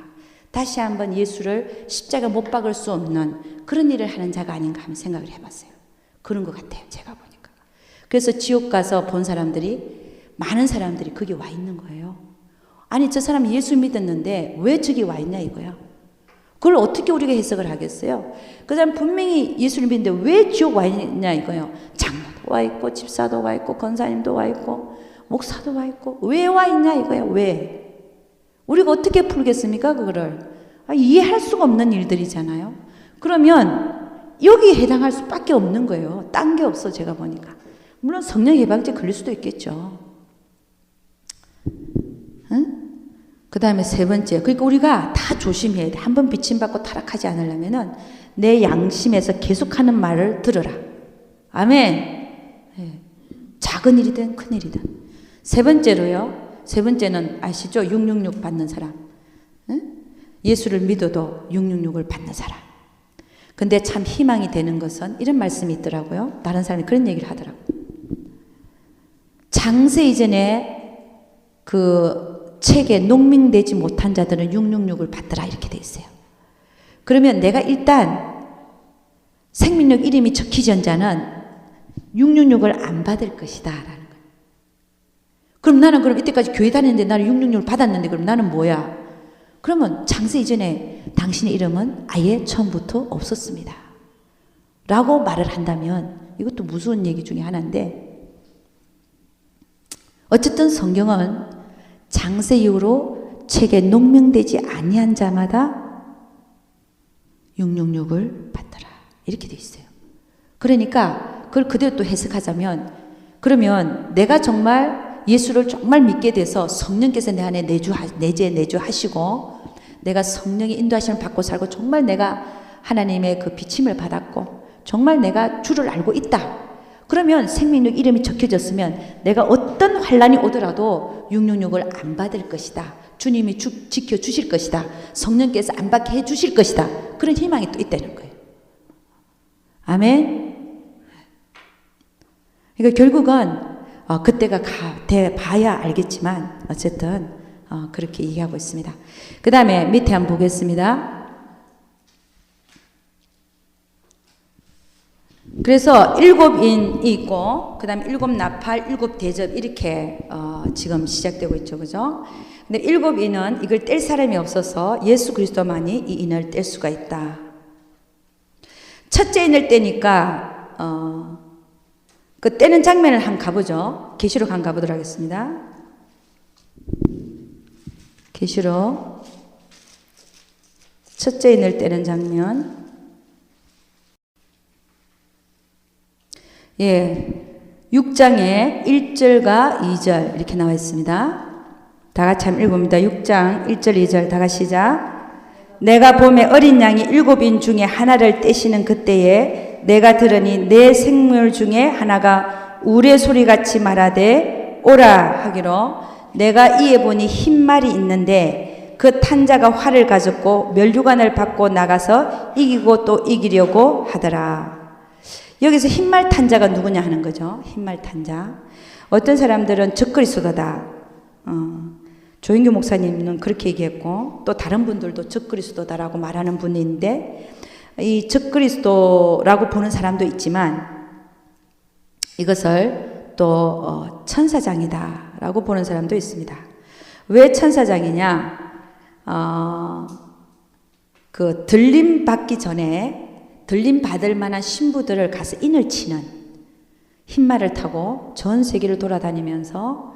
다시 한번 예수를 십자가 못 박을 수 없는 그런 일을 하는 자가 아닌가 하는 생각을 해봤어요. 그런 것 같아요. 제가 보니까. 그래서 지옥 가서 본 많은 사람들이 거기 와 있는 거예요. 아니 저 사람이 예수 믿었는데 왜 저기 와 있냐 이거야. 그걸 어떻게 우리가 해석을 하겠어요? 그 사람 분명히 예수를 믿는데 왜 지옥 와 있냐 이거예요. 장로도 와 있고 집사도 와 있고 권사님도 와 있고 목사도 와 있고 왜 와 있냐 이거예요. 왜? 우리가 어떻게 풀겠습니까? 그거를. 이해할 수가 없는 일들이잖아요. 그러면 여기에 해당할 수밖에 없는 거예요. 딴 게 없어 제가 보니까. 물론 성령 예방제 걸릴 수도 있겠죠. 응? 그 다음에 세 번째. 그러니까 우리가 다 조심해야 돼. 한번 비침받고 타락하지 않으려면은 내 양심에서 계속하는 말을 들어라. 아멘. 네. 작은 일이든 큰 일이든. 세 번째로요. 세 번째는 아시죠? 666 받는 사람. 응? 예수를 믿어도 666을 받는 사람. 근데 참 희망이 되는 것은 이런 말씀이 있더라고요. 다른 사람이 그런 얘기를 하더라고요. 장세 이전에 그 책에 농민되지 못한 자들은 666을 받더라 이렇게 돼 있어요. 그러면 내가 일단 생명력 이름이 적히지 않은 자는 666을 안 받을 것이다 라는 거예요. 그럼 나는 이때까지 교회 다녔는데 나는 666을 받았는데 그럼 나는 뭐야? 그러면 장세 이전에 당신의 이름은 아예 처음부터 없었습니다. 라고 말을 한다면 이것도 무서운 얘기 중에 하나인데 어쨌든 성경은 장세 이후로 책에 농명되지 아니한 자마다 666을 받더라. 이렇게 돼 있어요. 그러니까 그걸 그대로 또 해석하자면 그러면 내가 정말 예수를 정말 믿게 돼서 성령께서 내 안에 내주하시고 내가 성령의 인도하심을 받고 살고 정말 내가 하나님의 그 비침을 받았고 정말 내가 주를 알고 있다. 그러면 생명력 이름이 적혀졌으면 내가 어떤 환란이 오더라도 666을 안 받을 것이다. 주님이 지켜주실 것이다. 성령께서 안 받게 해주실 것이다. 그런 희망이 또 있다는 거예요. 아멘. 그러니까 결국은 그때가 돼 봐야 알겠지만 어쨌든 그렇게 얘기하고 있습니다. 그 다음에 밑에 한번 보겠습니다. 그래서 7인이 있고 그 다음에 7나팔, 7대접 이렇게 지금 시작되고 있죠. 그죠? 근데 7인은 이걸 뗄 사람이 없어서 예수 그리스도만이 이 인을 뗄 수가 있다. 첫째 인을 떼니까 그 떼는 장면을 한번 가보죠. 계시록 한번 가보도록 하겠습니다. 계시록 첫째 인을 떼는 장면. 예, 6장에 1절과 2절 이렇게 나와 있습니다. 다 같이 한번 읽어봅니다. 6장 1절 2절 다 같이 시작. 내가 봄에 어린 양이 7인 중에 하나를 떼시는 그때에 내가 들으니 내 생물 중에 하나가 우레 소리같이 말하되 오라 하기로 내가 이에 보니 흰 말이 있는데 그 탄자가 활을 가졌고 면류관을 받고 나가서 이기고 또 이기려고 하더라. 여기서 흰말 탄자가 누구냐 하는 거죠. 흰말 탄자. 어떤 사람들은 적그리스도다. 조인규 목사님은 그렇게 얘기했고 또 다른 분들도 적그리스도다라고 말하는 분인데 이 적그리스도라고 보는 사람도 있지만 이것을 또 천사장이다라고 보는 사람도 있습니다. 왜 천사장이냐? 그 들림 받기 전에 들림 받을 만한 신부들을 가서 인을 치는 흰말을 타고 전 세계를 돌아다니면서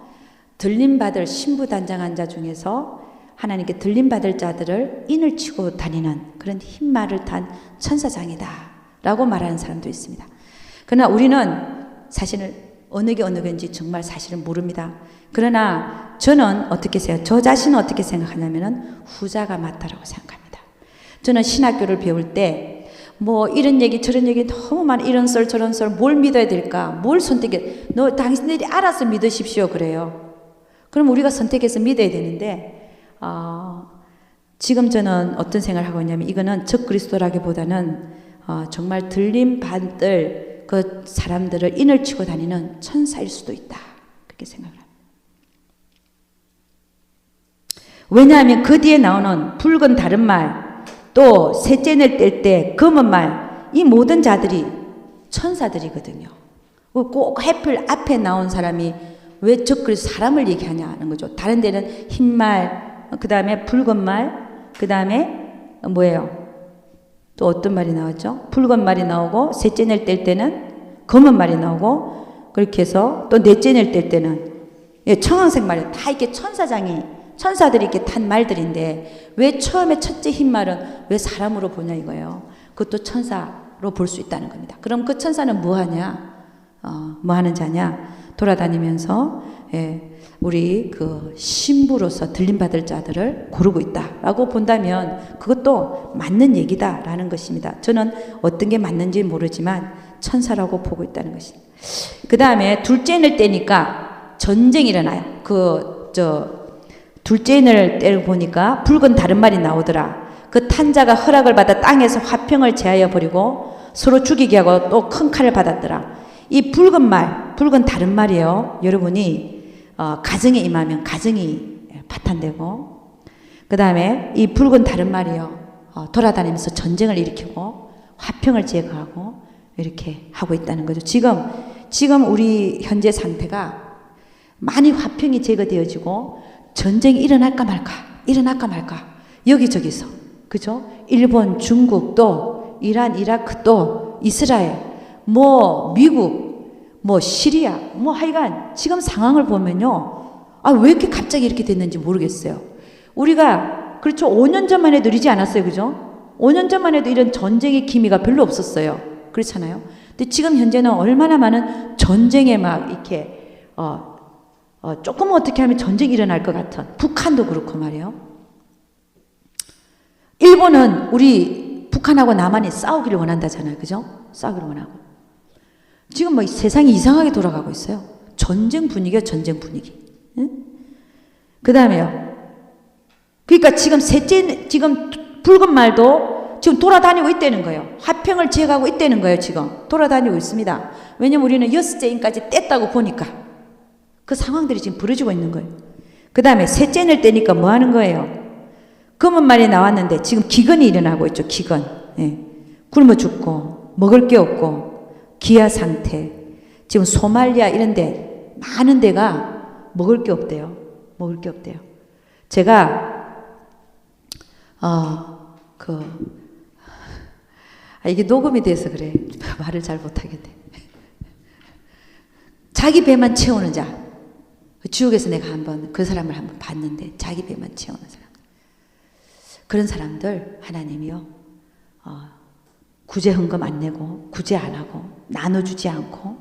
들림 받을 신부 단장한 자 중에서 하나님께 들림 받을 자들을 인을 치고 다니는 그런 흰말을 탄 천사장이다 라고 말하는 사람도 있습니다. 그러나 우리는 사실은 어느 게 어느 건지 정말 사실은 모릅니다. 그러나 저는 어떻게 생각해요? 저 자신은 어떻게 생각하냐면은 후자가 맞다라고 생각합니다. 저는 신학교를 배울 때 뭐 이런 얘기 저런 얘기 너무 많아. 이런 썰 저런 썰 뭘 믿어야 될까? 뭘 선택해? 당신들이 알아서 믿으십시오 그래요. 그럼 우리가 선택해서 믿어야 되는데 지금 저는 어떤 생각을 하고 있냐면 이거는 적그리스도라기보다는 정말 들림 받을 그 사람들을 인을 치고 다니는 천사일 수도 있다. 그렇게 생각을 합니다. 왜냐하면 그 뒤에 나오는 붉은 다른 말, 또 셋째를 뗄 때 검은 말, 이 모든 자들이 천사들이거든요. 꼭 해필 앞에 나온 사람이 왜 적그리스도 사람을 얘기하냐는 거죠. 다른 데는 흰 말, 그 다음에 붉은 말, 그 다음에 뭐예요? 또 어떤 말이 나왔죠? 붉은 말이 나오고 셋째 뗄 때는 검은 말이 나오고 그렇게 해서 또 넷째 뗄 때는 청황색 말이 다 이렇게 천사들이 이렇게 탄 말들인데 왜 처음에 첫째 흰 말은 왜 사람으로 보냐 이거예요. 그것도 천사로 볼 수 있다는 겁니다. 그럼 그 천사는 뭐 하냐? 뭐 하는 자냐? 돌아다니면서 우리 그 신부로서 들림받을 자들을 고르고 있다라고 본다면 그것도 맞는 얘기다라는 것입니다. 저는 어떤 게 맞는지 모르지만 천사라고 보고 있다는 것입니다. 그 다음에 둘째 인을 떼니까 전쟁이 일어나요. 둘째 인을 떼고 보니까 붉은 다른 말이 나오더라. 그 탄자가 허락을 받아 땅에서 화평을 제하여 버리고 서로 죽이게 하고 또 큰 칼을 받았더라. 이 붉은 다른 말이에요. 여러분이 가정에 임하면 가정이 파탄되고 그 다음에 이 붉은 다른 말이요. 돌아다니면서 전쟁을 일으키고 화평을 제거하고 이렇게 하고 있다는 거죠. 지금 우리 현재 상태가 많이 화평이 제거되어지고 전쟁이 일어날까 말까 여기저기서 그죠? 일본, 중국 또 이란, 이라크 또 이스라엘 미국 시리아 하여간 지금 상황을 보면요. 왜 이렇게 갑자기 이렇게 됐는지 모르겠어요. 우리가 그렇죠. 5년 전만 해도 이러지 않았어요. 그죠? 5년 전만 해도 이런 전쟁의 기미가 별로 없었어요. 그렇잖아요. 근데 지금 현재는 얼마나 많은 전쟁에 막 이렇게 조금 어떻게 하면 전쟁이 일어날 것 같은 북한도 그렇고 말이에요. 일본은 우리 북한하고 남한이 싸우기를 원한다잖아요. 그죠? 싸우기를 원하고. 지금 세상이 이상하게 돌아가고 있어요. 전쟁 분위기야, 전쟁 분위기. 응? 그 다음에요. 그러니까 지금 붉은 말도 지금 돌아다니고 있다는 거예요. 화평을 지어가고 있다는 거예요. 지금 돌아다니고 있습니다. 왜냐면 우리는 여섯째 인까지 뗐다고 보니까 그 상황들이 지금 벌어지고 있는 거예요. 그 다음에 셋째 인을 떼니까 뭐 하는 거예요? 검은 말이 나왔는데 지금 기근이 일어나고 있죠. 기근. 굶어 죽고 먹을 게 없고 기아 상태. 지금 소말리아 이런 데 많은 데가 먹을 게 없대요. 제가 이게 녹음이 돼서 그래. 말을 잘 못하겠네. 자기 배만 채우는 자. 지옥에서 내가 그 사람을 한번 봤는데 자기 배만 채우는 사람. 그런 사람들 하나님이요. 구제 헌금 안 내고 구제 안 하고 나눠주지 않고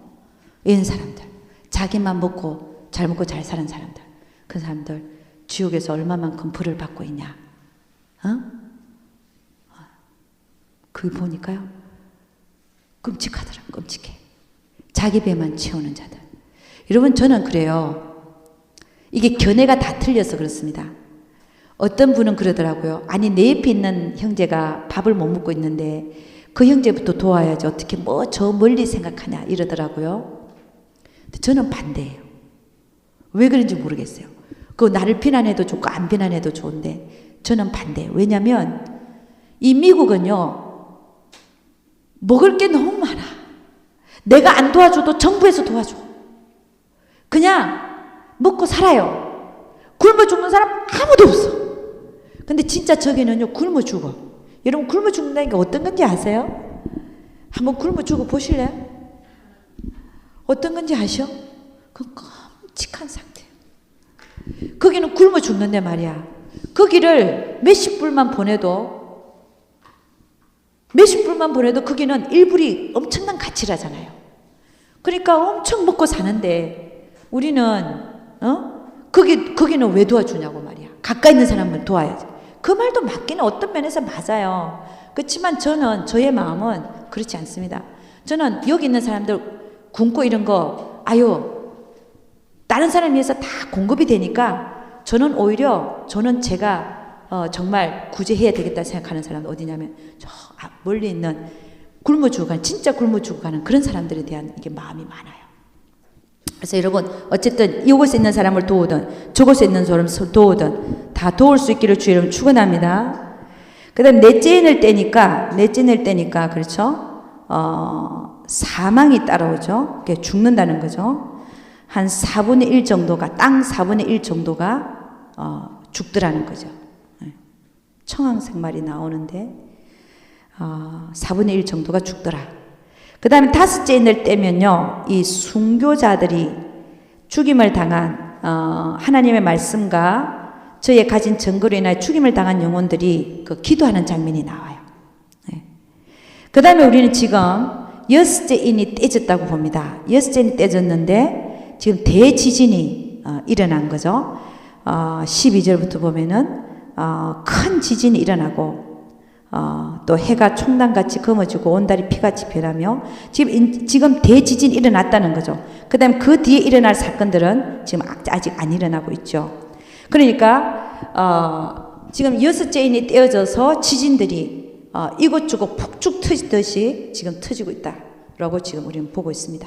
이런 사람들. 자기만 먹고 잘 사는 사람들. 그 사람들 지옥에서 얼마만큼 벌을 받고 있냐. 그게 보니까요. 끔찍하더라. 끔찍해. 자기 배만 채우는 자들. 여러분 저는 그래요. 이게 견해가 다 틀려서 그렇습니다. 어떤 분은 그러더라고요. 아니 내 옆에 있는 형제가 밥을 못 먹고 있는데 그 형제부터 도와야지 어떻게 저 멀리 생각하냐 이러더라고요. 근데 저는 반대예요. 왜 그런지 모르겠어요. 나를 비난해도 좋고 안 비난해도 좋은데 저는 반대예요. 왜냐하면 이 미국은요. 먹을 게 너무 많아. 내가 안 도와줘도 정부에서 도와줘. 그냥 먹고 살아요. 굶어 죽는 사람 아무도 없어. 근데 진짜 저기는요. 굶어 죽어. 여러분 굶어 죽는다는 게 어떤 건지 아세요? 한번 굶어 죽어 보실래요? 어떤 건지 아셔? 그 끔찍한 상태예요. 거기는 굶어 죽는데 말이야. 거기를 몇십 불만 보내도 거기는 일불이 엄청난 가치라잖아요. 그러니까 엄청 먹고 사는데 우리는 거기는 왜 도와주냐고 말이야. 가까이 있는 사람을 도와야지. 그 말도 맞기는 어떤 면에서 맞아요. 그렇지만 저의 마음은 그렇지 않습니다. 저는 여기 있는 사람들 굶고 이런 거 다른 사람에 의해서 다 공급이 되니까 저는 제가 정말 구제해야 되겠다 생각하는 사람 어디냐면 저 멀리 있는 굶어 죽어가는 진짜 굶어 죽어가는 그런 사람들에 대한 이게 마음이 많아요. 그래서 여러분 어쨌든 이곳에 있는 사람을 도우든 저곳에 있는 사람을 도우든 다 도울 수 있기를 주 이름 축원합니다. 그다음 넷째 인을 떼니까 그렇죠? 사망이 따라오죠. 그게 죽는다는 거죠. 한 4분의 1 정도가 땅 4분의 1 정도가 죽더라는 거죠. 청황생말이 나오는데 4분의 1 정도가 죽더라. 그 다음에 다섯째 인을 떼면요, 이 순교자들이 죽임을 당한 하나님의 말씀과 저의 가진 증거로 인하여 죽임을 당한 영혼들이 그 기도하는 장면이 나와요. 그 다음에 우리는 지금 여섯째 인이 떼졌다고 봅니다. 여섯째 인이 떼졌는데 지금 대지진이 일어난 거죠. 12절부터 보면은 큰 지진이 일어나고 또 해가 총단같이 검어지고 온달이 피같이 변하며 지금 대지진이 일어났다는 거죠. 그 다음에 그 뒤에 일어날 사건들은 지금 아직 안 일어나고 있죠. 그러니까 지금 여섯째 인이 떼어져서 지진들이 이곳저곳 폭죽 터지듯이 지금 터지고 있다라고 지금 우리는 보고 있습니다.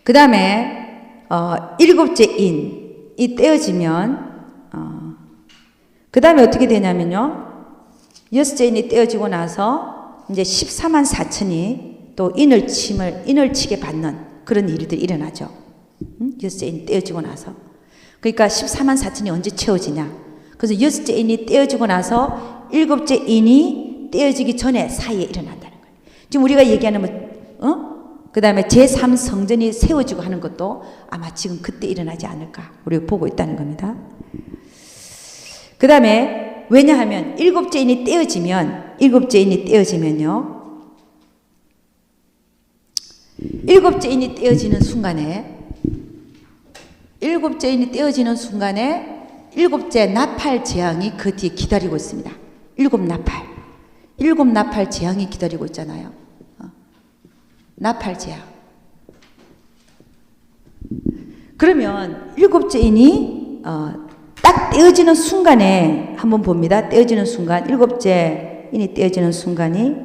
그 다음에 일곱째 인이 떼어지면 그 다음에 어떻게 되냐면요, 여섯째 인이 떼어지고 나서 이제 14만 4천이 또 인을 치게 받는 그런 일들이 일어나죠. 여섯째 인이 떼어지고 나서. 그러니까 14만 4천이 언제 채워지냐. 그래서 여섯째 인이 떼어지고 나서 일곱째 인이 떼어지기 전에 사이에 일어난다는 거예요. 지금 우리가 얘기하는 그 다음에 제3성전이 세워지고 하는 것도 아마 지금 그때 일어나지 않을까 우리가 보고 있다는 겁니다. 그 다음에 왜냐하면 일곱째 인이 떼어지면요, 일곱째 인이 떼어지는 순간에 일곱째 나팔 재앙이 그 뒤에 기다리고 있습니다. 일곱 나팔 재앙이 기다리고 있잖아요. 나팔 재앙. 그러면 일곱째 인이 딱 떼어지는 순간에 한번 봅니다. 떼어지는 순간, 일곱째 인이 떼어지는 순간이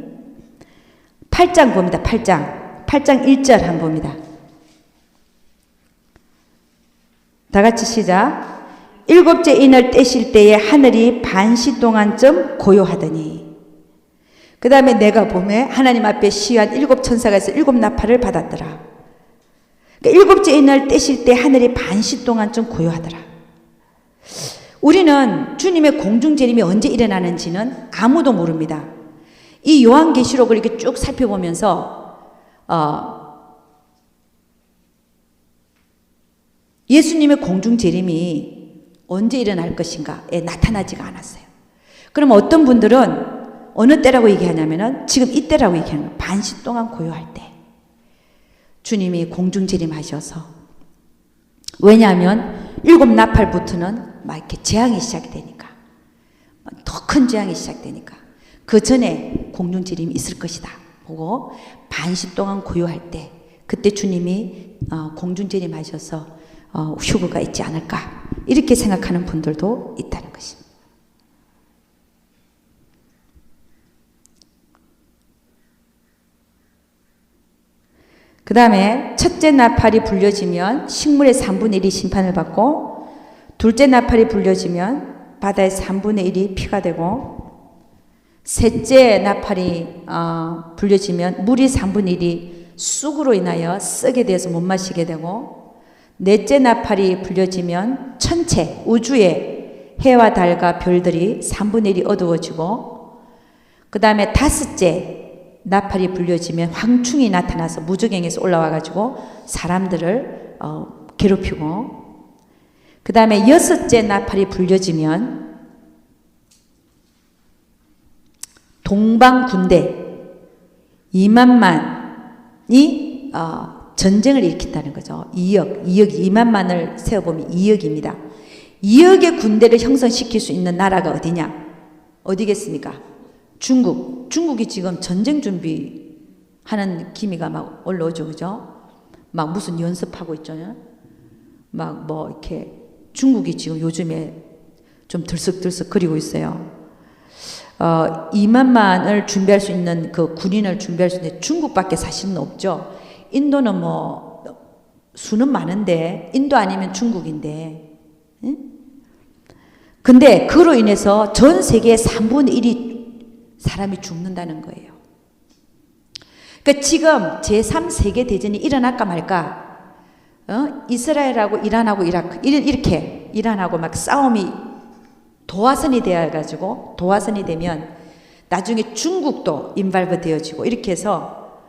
8장 봅니다. 8장 1절 한번 봅니다. 다 같이 시작. 일곱째 인을 떼실 때에 하늘이 반시 동안쯤 고요하더니, 그 다음에 내가 봄에 하나님 앞에 시위한 일곱 천사가 있어 일곱 나팔을 받았더라. 그러니까 일곱째 인을 떼실 때 하늘이 반시 동안쯤 고요하더라. 우리는 주님의 공중재림이 언제 일어나는지는 아무도 모릅니다. 이 요한계시록을 이렇게 쭉 살펴보면서 예수님의 공중재림이 언제 일어날 것인가에 나타나지가 않았어요. 그럼 어떤 분들은 어느 때라고 얘기하냐면은 지금 이때라고 얘기하는 거예요. 반시 동안 고요할 때 주님이 공중재림하셔서. 왜냐하면 일곱 나팔부터는 막 이렇게 재앙이 시작이 되니까, 더 큰 재앙이 시작되니까 그 전에 공중재림이 있을 것이다 보고 반시 동안 고요할 때 그때 주님이 공중재림하셔서 휴거가 있지 않을까 이렇게 생각하는 분들도 있다는 것입니다. 그 다음에 첫째 나팔이 불려지면 식물의 3분의 1이 심판을 받고, 둘째 나팔이 불려지면 바다의 3분의 1이 피가 되고, 셋째 나팔이 불려지면 물이 3분의 1이 쑥으로 인하여 썩게 되어서 못 마시게 되고, 넷째 나팔이 불려지면 천체 우주의 해와 달과 별들이 3분의 1이 어두워지고, 그 다음에 다섯째 나팔이 불려지면 황충이 나타나서 무저갱에서 올라와 가지고 사람들을 괴롭히고, 그 다음에 여섯째 나팔이 불려지면 동방 군대 2만만이 전쟁을 일으킨다는 거죠. 2억이 2만만을 세어보면 2억입니다. 2억의 군대를 형성시킬 수 있는 나라가 어디냐? 어디겠습니까? 중국이 지금 전쟁 준비하는 기미가 막 올라오죠, 그죠? 막 무슨 연습하고 있잖아요. 막 뭐 이렇게 중국이 지금 요즘에 좀 들썩들썩 거리고 있어요. 2만만을 준비할 수 있는 그 군인을 준비할 수 있는 중국밖에 사실은 없죠. 인도는 뭐 수는 많은데 인도 아니면 중국인데, 응? 근데 그로 인해서 전 세계의 3분의 1이 사람이 죽는다는 거예요. 그러니까 지금 제3세계 대전이 일어날까 말까, 이스라엘하고 이란하고 이라크 이렇게 이란하고 막 싸움이 도화선이 되어가지고, 도화선이 되면 나중에 중국도 인발브 되어지고 이렇게 해서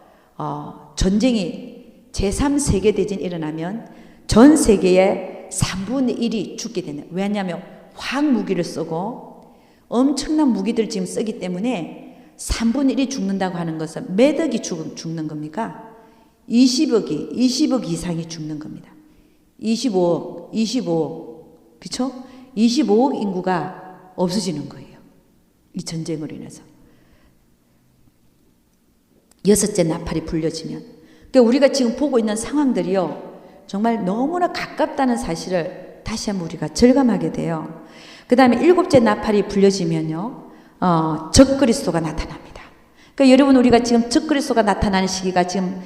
전쟁이 제3세계 대전이 일어나면 전 세계의 3분의 1이 죽게 되는. 왜냐하면 화학 무기를 쓰고 엄청난 무기들 지금 쓰기 때문에 3분의 1이 죽는다고 하는 것은 몇 억이 죽는 겁니까? 20억 이상이 죽는 겁니다. 25억, 그쵸? 25억 인구가 없어지는 거예요. 이 전쟁으로 인해서. 6째 나팔이 불려지면. 그러니까 우리가 지금 보고 있는 상황들이요, 정말 너무나 가깝다는 사실을 다시 한번 우리가 절감하게 돼요. 그 다음에 7째 나팔이 불려지면요, 적그리스도가 나타납니다. 그러니까 여러분, 우리가 지금 적그리스도가 나타나는 시기가 지금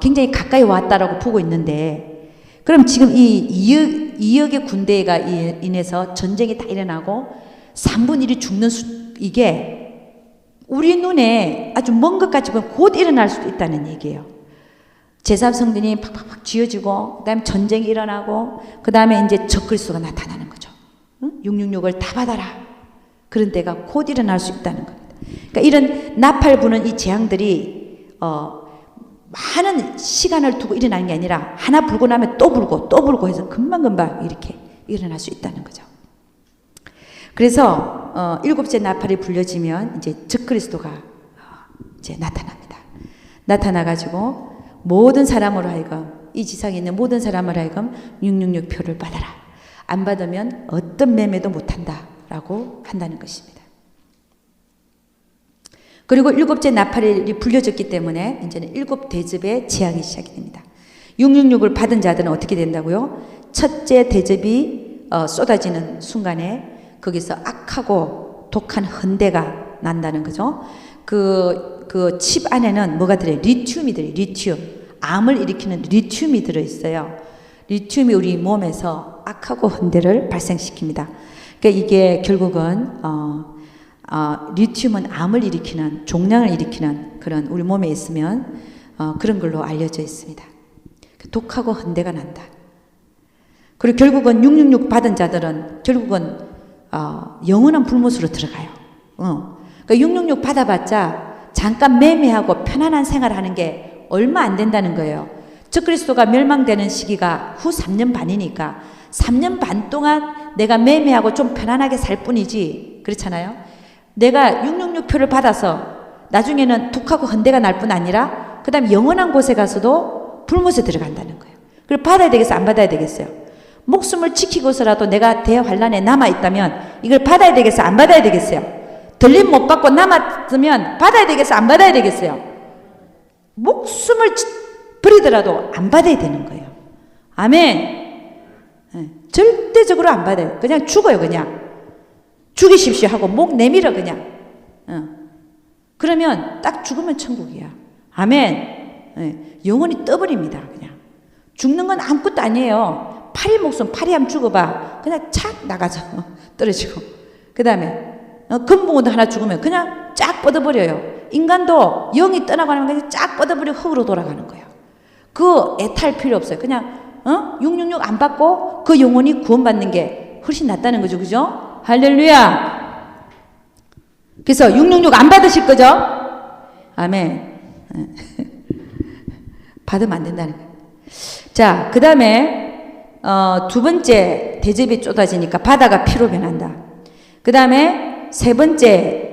굉장히 가까이 왔다라고 보고 있는데, 그럼 지금 이 2억의 군대가 인해서 전쟁이 다 일어나고 3분의 1이 죽는 이게 우리 눈에 아주 먼 것 같이 보면 곧 일어날 수도 있다는 얘기예요. 제3성전이 팍팍팍 쥐어지고, 그 다음에 전쟁이 일어나고, 그 다음에 이제 적그리스도가 나타나는 거죠. 666을 다 받아라. 그런 때가 곧 일어날 수 있다는 겁니다. 그러니까 이런 나팔 부는 이 재앙들이 많은 시간을 두고 일어나는 게 아니라 하나 불고 나면 또 불고 해서 금방금방 이렇게 일어날 수 있다는 거죠. 그래서 7째 나팔이 불려지면 이제 적그리스도가 이제 나타납니다. 나타나가지고 모든 사람으로 하여금, 이 지상에 있는 모든 사람으로 하여금 666표를 받아라. 안 받으면 어떤 매매도 못한다라고 한다는 것입니다. 그리고 7째 나팔이 불려졌기 때문에 이제는 7 대접의 재앙이 시작이 됩니다. 666을 받은 자들은 어떻게 된다고요? 첫째 대접이 쏟아지는 순간에 거기서 악하고 독한 헌대가 난다는 거죠. 그 칩 안에는 뭐가 들어요? 리튬이 들어요. 리튬. 암을 일으키는 리튬이 들어있어요. 리튬이 우리 몸에서 악하고 헌대를 발생시킵니다. 그러니까 이게 결국은 리튬은 암을 일으키는, 종양을 일으키는 그런 우리 몸에 있으면 그런 걸로 알려져 있습니다. 독하고 헌대가 난다. 그리고 결국은 666 받은 자들은 결국은 영원한 불못으로 들어가요. 그러니까 666 받아봤자 잠깐 매매하고 편안한 생활을 하는 게 얼마 안 된다는 거예요. 적그리스도가 멸망되는 시기가 후 3년 반이니까 3년 반 동안 내가 매매하고 좀 편안하게 살 뿐이지, 그렇잖아요. 내가 666표를 받아서 나중에는 독하고 헌대가 날 뿐 아니라 그 다음에 영원한 곳에 가서도 불못에 들어간다는 거예요. 그걸 받아야 되겠어요? 안 받아야 되겠어요? 목숨을 지키고서라도 내가 대환란에 남아있다면 이걸 받아야 되겠어요? 안 받아야 되겠어요? 들림 못 받고 남았으면 받아야 되겠어요? 안 받아야 되겠어요? 목숨을 버리더라도 안 받아야 되는 거예요. 아멘. 절대적으로 안 받아요. 그냥 죽어요. 그냥 죽이십시오 하고 목 내밀어 그냥. 그러면 딱 죽으면 천국이야. 아멘. 영혼이 떠버립니다. 그냥 죽는 건 아무것도 아니에요. 파리 목숨, 파리 한번 죽어봐. 그냥 착 나가죠. 떨어지고. 그 다음에 금붕어도 하나 죽으면 그냥 쫙 뻗어버려요. 인간도 영이 떠나가는 그냥 쫙 뻗어버리고 흙으로 돌아가는 거예요. 그 애탈 필요 없어요. 그냥 666 안 받고 그 영혼이 구원받는 게 훨씬 낫다는 거죠. 그죠? 할렐루야. 그래서 666 안 받으실 거죠? 아멘. 받으면 안 된다는 거예요. 자, 그 다음에 두 번째 대접이 쏟아지니까 바다가 피로 변한다. 그 다음에 세 번째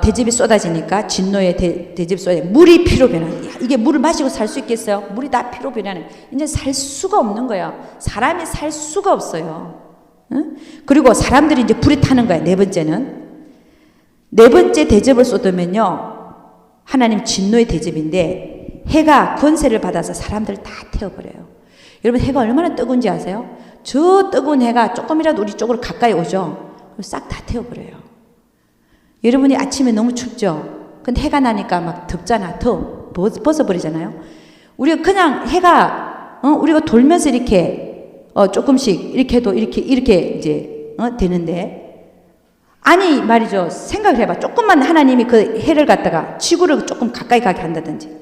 대접이 쏟아지니까 진노의 대접이 쏟아지니까 물이 피로 변한다. 이게 물을 마시고 살 수 있겠어요? 물이 다 피로 변하는. 이제 살 수가 없는 거예요. 사람이 살 수가 없어요. 응? 그리고 사람들이 이제 불이 타는 거예요. 네 번째는. 네 번째 대접을 쏟으면요, 하나님 진노의 대접인데 해가 권세를 받아서 사람들 다 태워버려요. 여러분 해가 얼마나 뜨거운지 아세요? 저 뜨거운 해가 조금이라도 우리 쪽으로 가까이 오죠? 싹 다 태워버려요. 여러분이 아침에 너무 춥죠? 근데 해가 나니까 막 덥잖아. 더 벗어버리잖아요. 우리가 그냥 해가 우리가 돌면서 이렇게 조금씩 이렇게 해도 이렇게 이제 되는데, 아니 말이죠. 생각을 해봐. 조금만 하나님이 그 해를 갖다가 지구를 조금 가까이 가게 한다든지,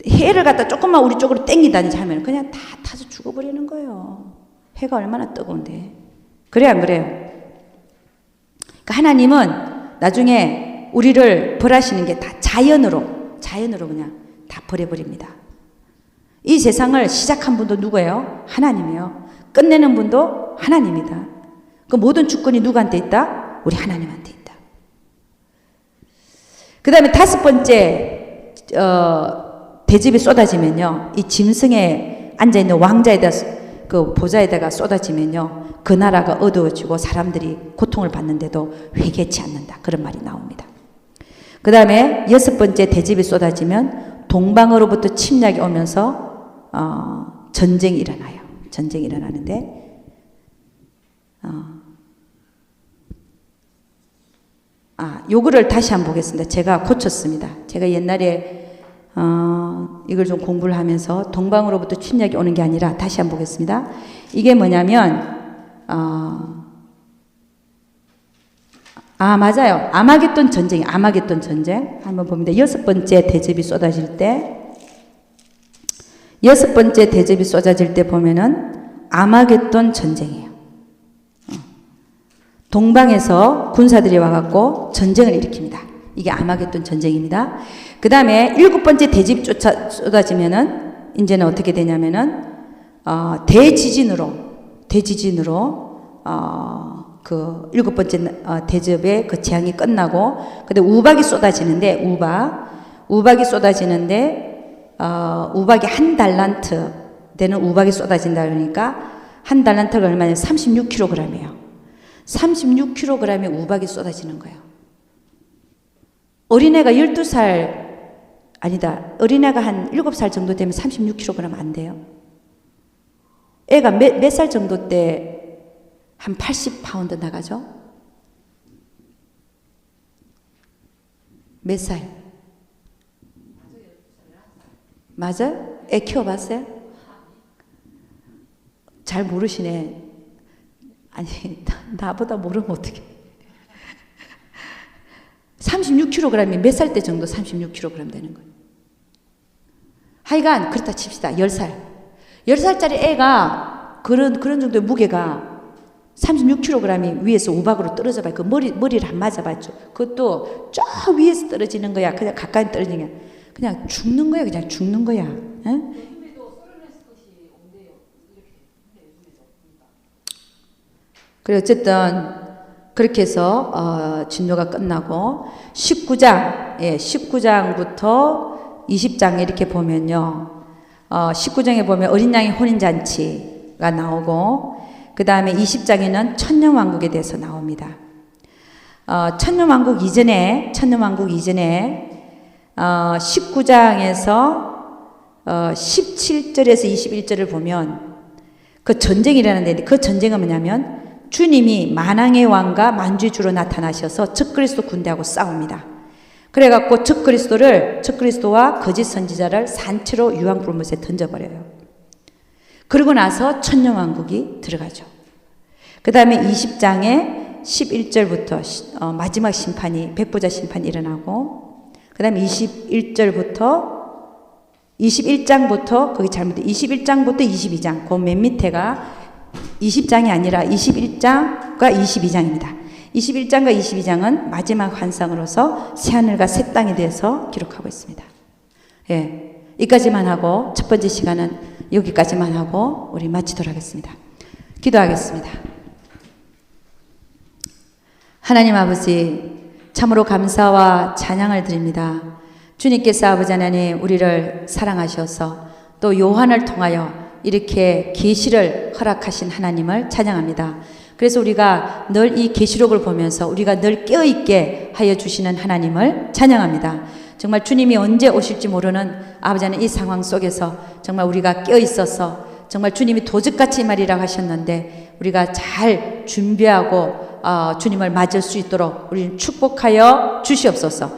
해를 갖다 조금만 우리 쪽으로 땡기다든지 하면 그냥 다 타서 죽어버리는 거예요. 해가 얼마나 뜨거운데. 그래 안 그래요? 그러니까 하나님은 나중에 우리를 벌하시는 게 다 자연으로 그냥 다 버려버립니다. 이 세상을 시작한 분도 누구예요? 하나님이에요. 끝내는 분도 하나님이다. 그 모든 주권이 누구한테 있다? 우리 하나님한테 있다. 그 다음에 5번째 대접이 쏟아지면요, 이 짐승에 앉아있는 왕자에다 그 보좌에다가 쏟아지면요, 그 나라가 어두워지고 사람들이 고통을 받는데도 회개치 않는다. 그런 말이 나옵니다. 그 다음에 6번째 대접이 쏟아지면 동방으로부터 침략이 오면서 전쟁이 일어나요. 전쟁이 일어나는데 요거를 다시 한번 보겠습니다. 제가 고쳤습니다. 제가 옛날에 이걸 좀 공부를 하면서 동방으로부터 침략이 오는 게 아니라 다시 한번 보겠습니다. 이게 뭐냐면 맞아요. 아마겟돈 전쟁 한번 봅니다. 6번째 대접이 쏟아질 때, 6번째 대접이 쏟아질 때 보면은 아마겟돈 전쟁이에요. 동방에서 군사들이 와갖고 전쟁을 일으킵니다. 이게 아마겟돈 전쟁입니다. 그 다음에 7번째 대접이 쏟아지면은 이제는 어떻게 되냐면은 대지진으로 그 7번째 대접의 그 재앙이 끝나고, 근데 우박이 쏟아지는데 우박이 쏟아지는데 우박이 한 달란트 되는 우박이 쏟아진다 그러니까 한 달란트가 얼마냐? 36kg이에요. 36kg의 우박이 쏟아지는 거예요. 어린애가 12살 아니다. 어린애가 한 7살 정도 되면 36kg 안 돼요. 애가 몇 살 정도 때 한 80파운드 나가죠? 몇 살? 맞아요? 애 키워봤어요? 잘 모르시네. 아니, 나보다 모르면 어떡해. 36kg이 몇 살 때 정도 36kg 되는 거예요. 하여간 그렇다 칩시다. 10살. 10살짜리 애가 그런 정도의 무게가 36kg이 위에서 우박으로 떨어져 봐요. 그 머리를 안 맞아봤죠. 그것도 저 위에서 떨어지는 거야. 그냥 가까이 떨어지는 게 그냥 죽는 거야. 그냥 죽는 거야. 응? 그래 어쨌든 그렇게 해서 진료가 끝나고 19장부터 20장 이렇게 보면요. 19장에 보면 어린 양의 혼인잔치가 나오고, 그 다음에 20장에는 천년왕국에 대해서 나옵니다. 천년왕국 이전에 19장에서 17절에서 21절을 보면 그 전쟁이 일어나는데, 그 전쟁은 뭐냐면 주님이 만왕의 왕과 만주의 주로 나타나셔서 적그리스도 군대하고 싸웁니다. 그래갖고 적그리스도와 거짓 선지자를 산채로 유황불못에 던져버려요. 그러고 나서 천년왕국이 들어가죠. 그 다음에 20장에 11절부터 마지막 심판이, 백보자 심판이 일어나고, 그 다음에 21장부터 거기 잘못돼 21장부터 22장 그 맨 밑에가 20장이 아니라 21장과 22장입니다. 21장과 22장은 마지막 환상으로서 새하늘과 새 땅에 대해서 기록하고 있습니다. 예, 여기까지만 하고 첫 번째 시간은 여기까지만 하고 우리 마치도록 하겠습니다. 기도하겠습니다. 하나님 아버지, 참으로 감사와 찬양을 드립니다. 주님께서 아버지 하나님 우리를 사랑하셔서 또 요한을 통하여 이렇게 계시를 허락하신 하나님을 찬양합니다. 그래서 우리가 늘 이 계시록을 보면서 우리가 늘 깨어있게 하여 주시는 하나님을 찬양합니다. 정말 주님이 언제 오실지 모르는 아버지 하나님 이 상황 속에서 정말 우리가 깨어 있어서 정말 주님이 도적같이 말이라고 하셨는데 우리가 잘 준비하고 주님을 맞을 수 있도록 우리는 축복하여 주시옵소서.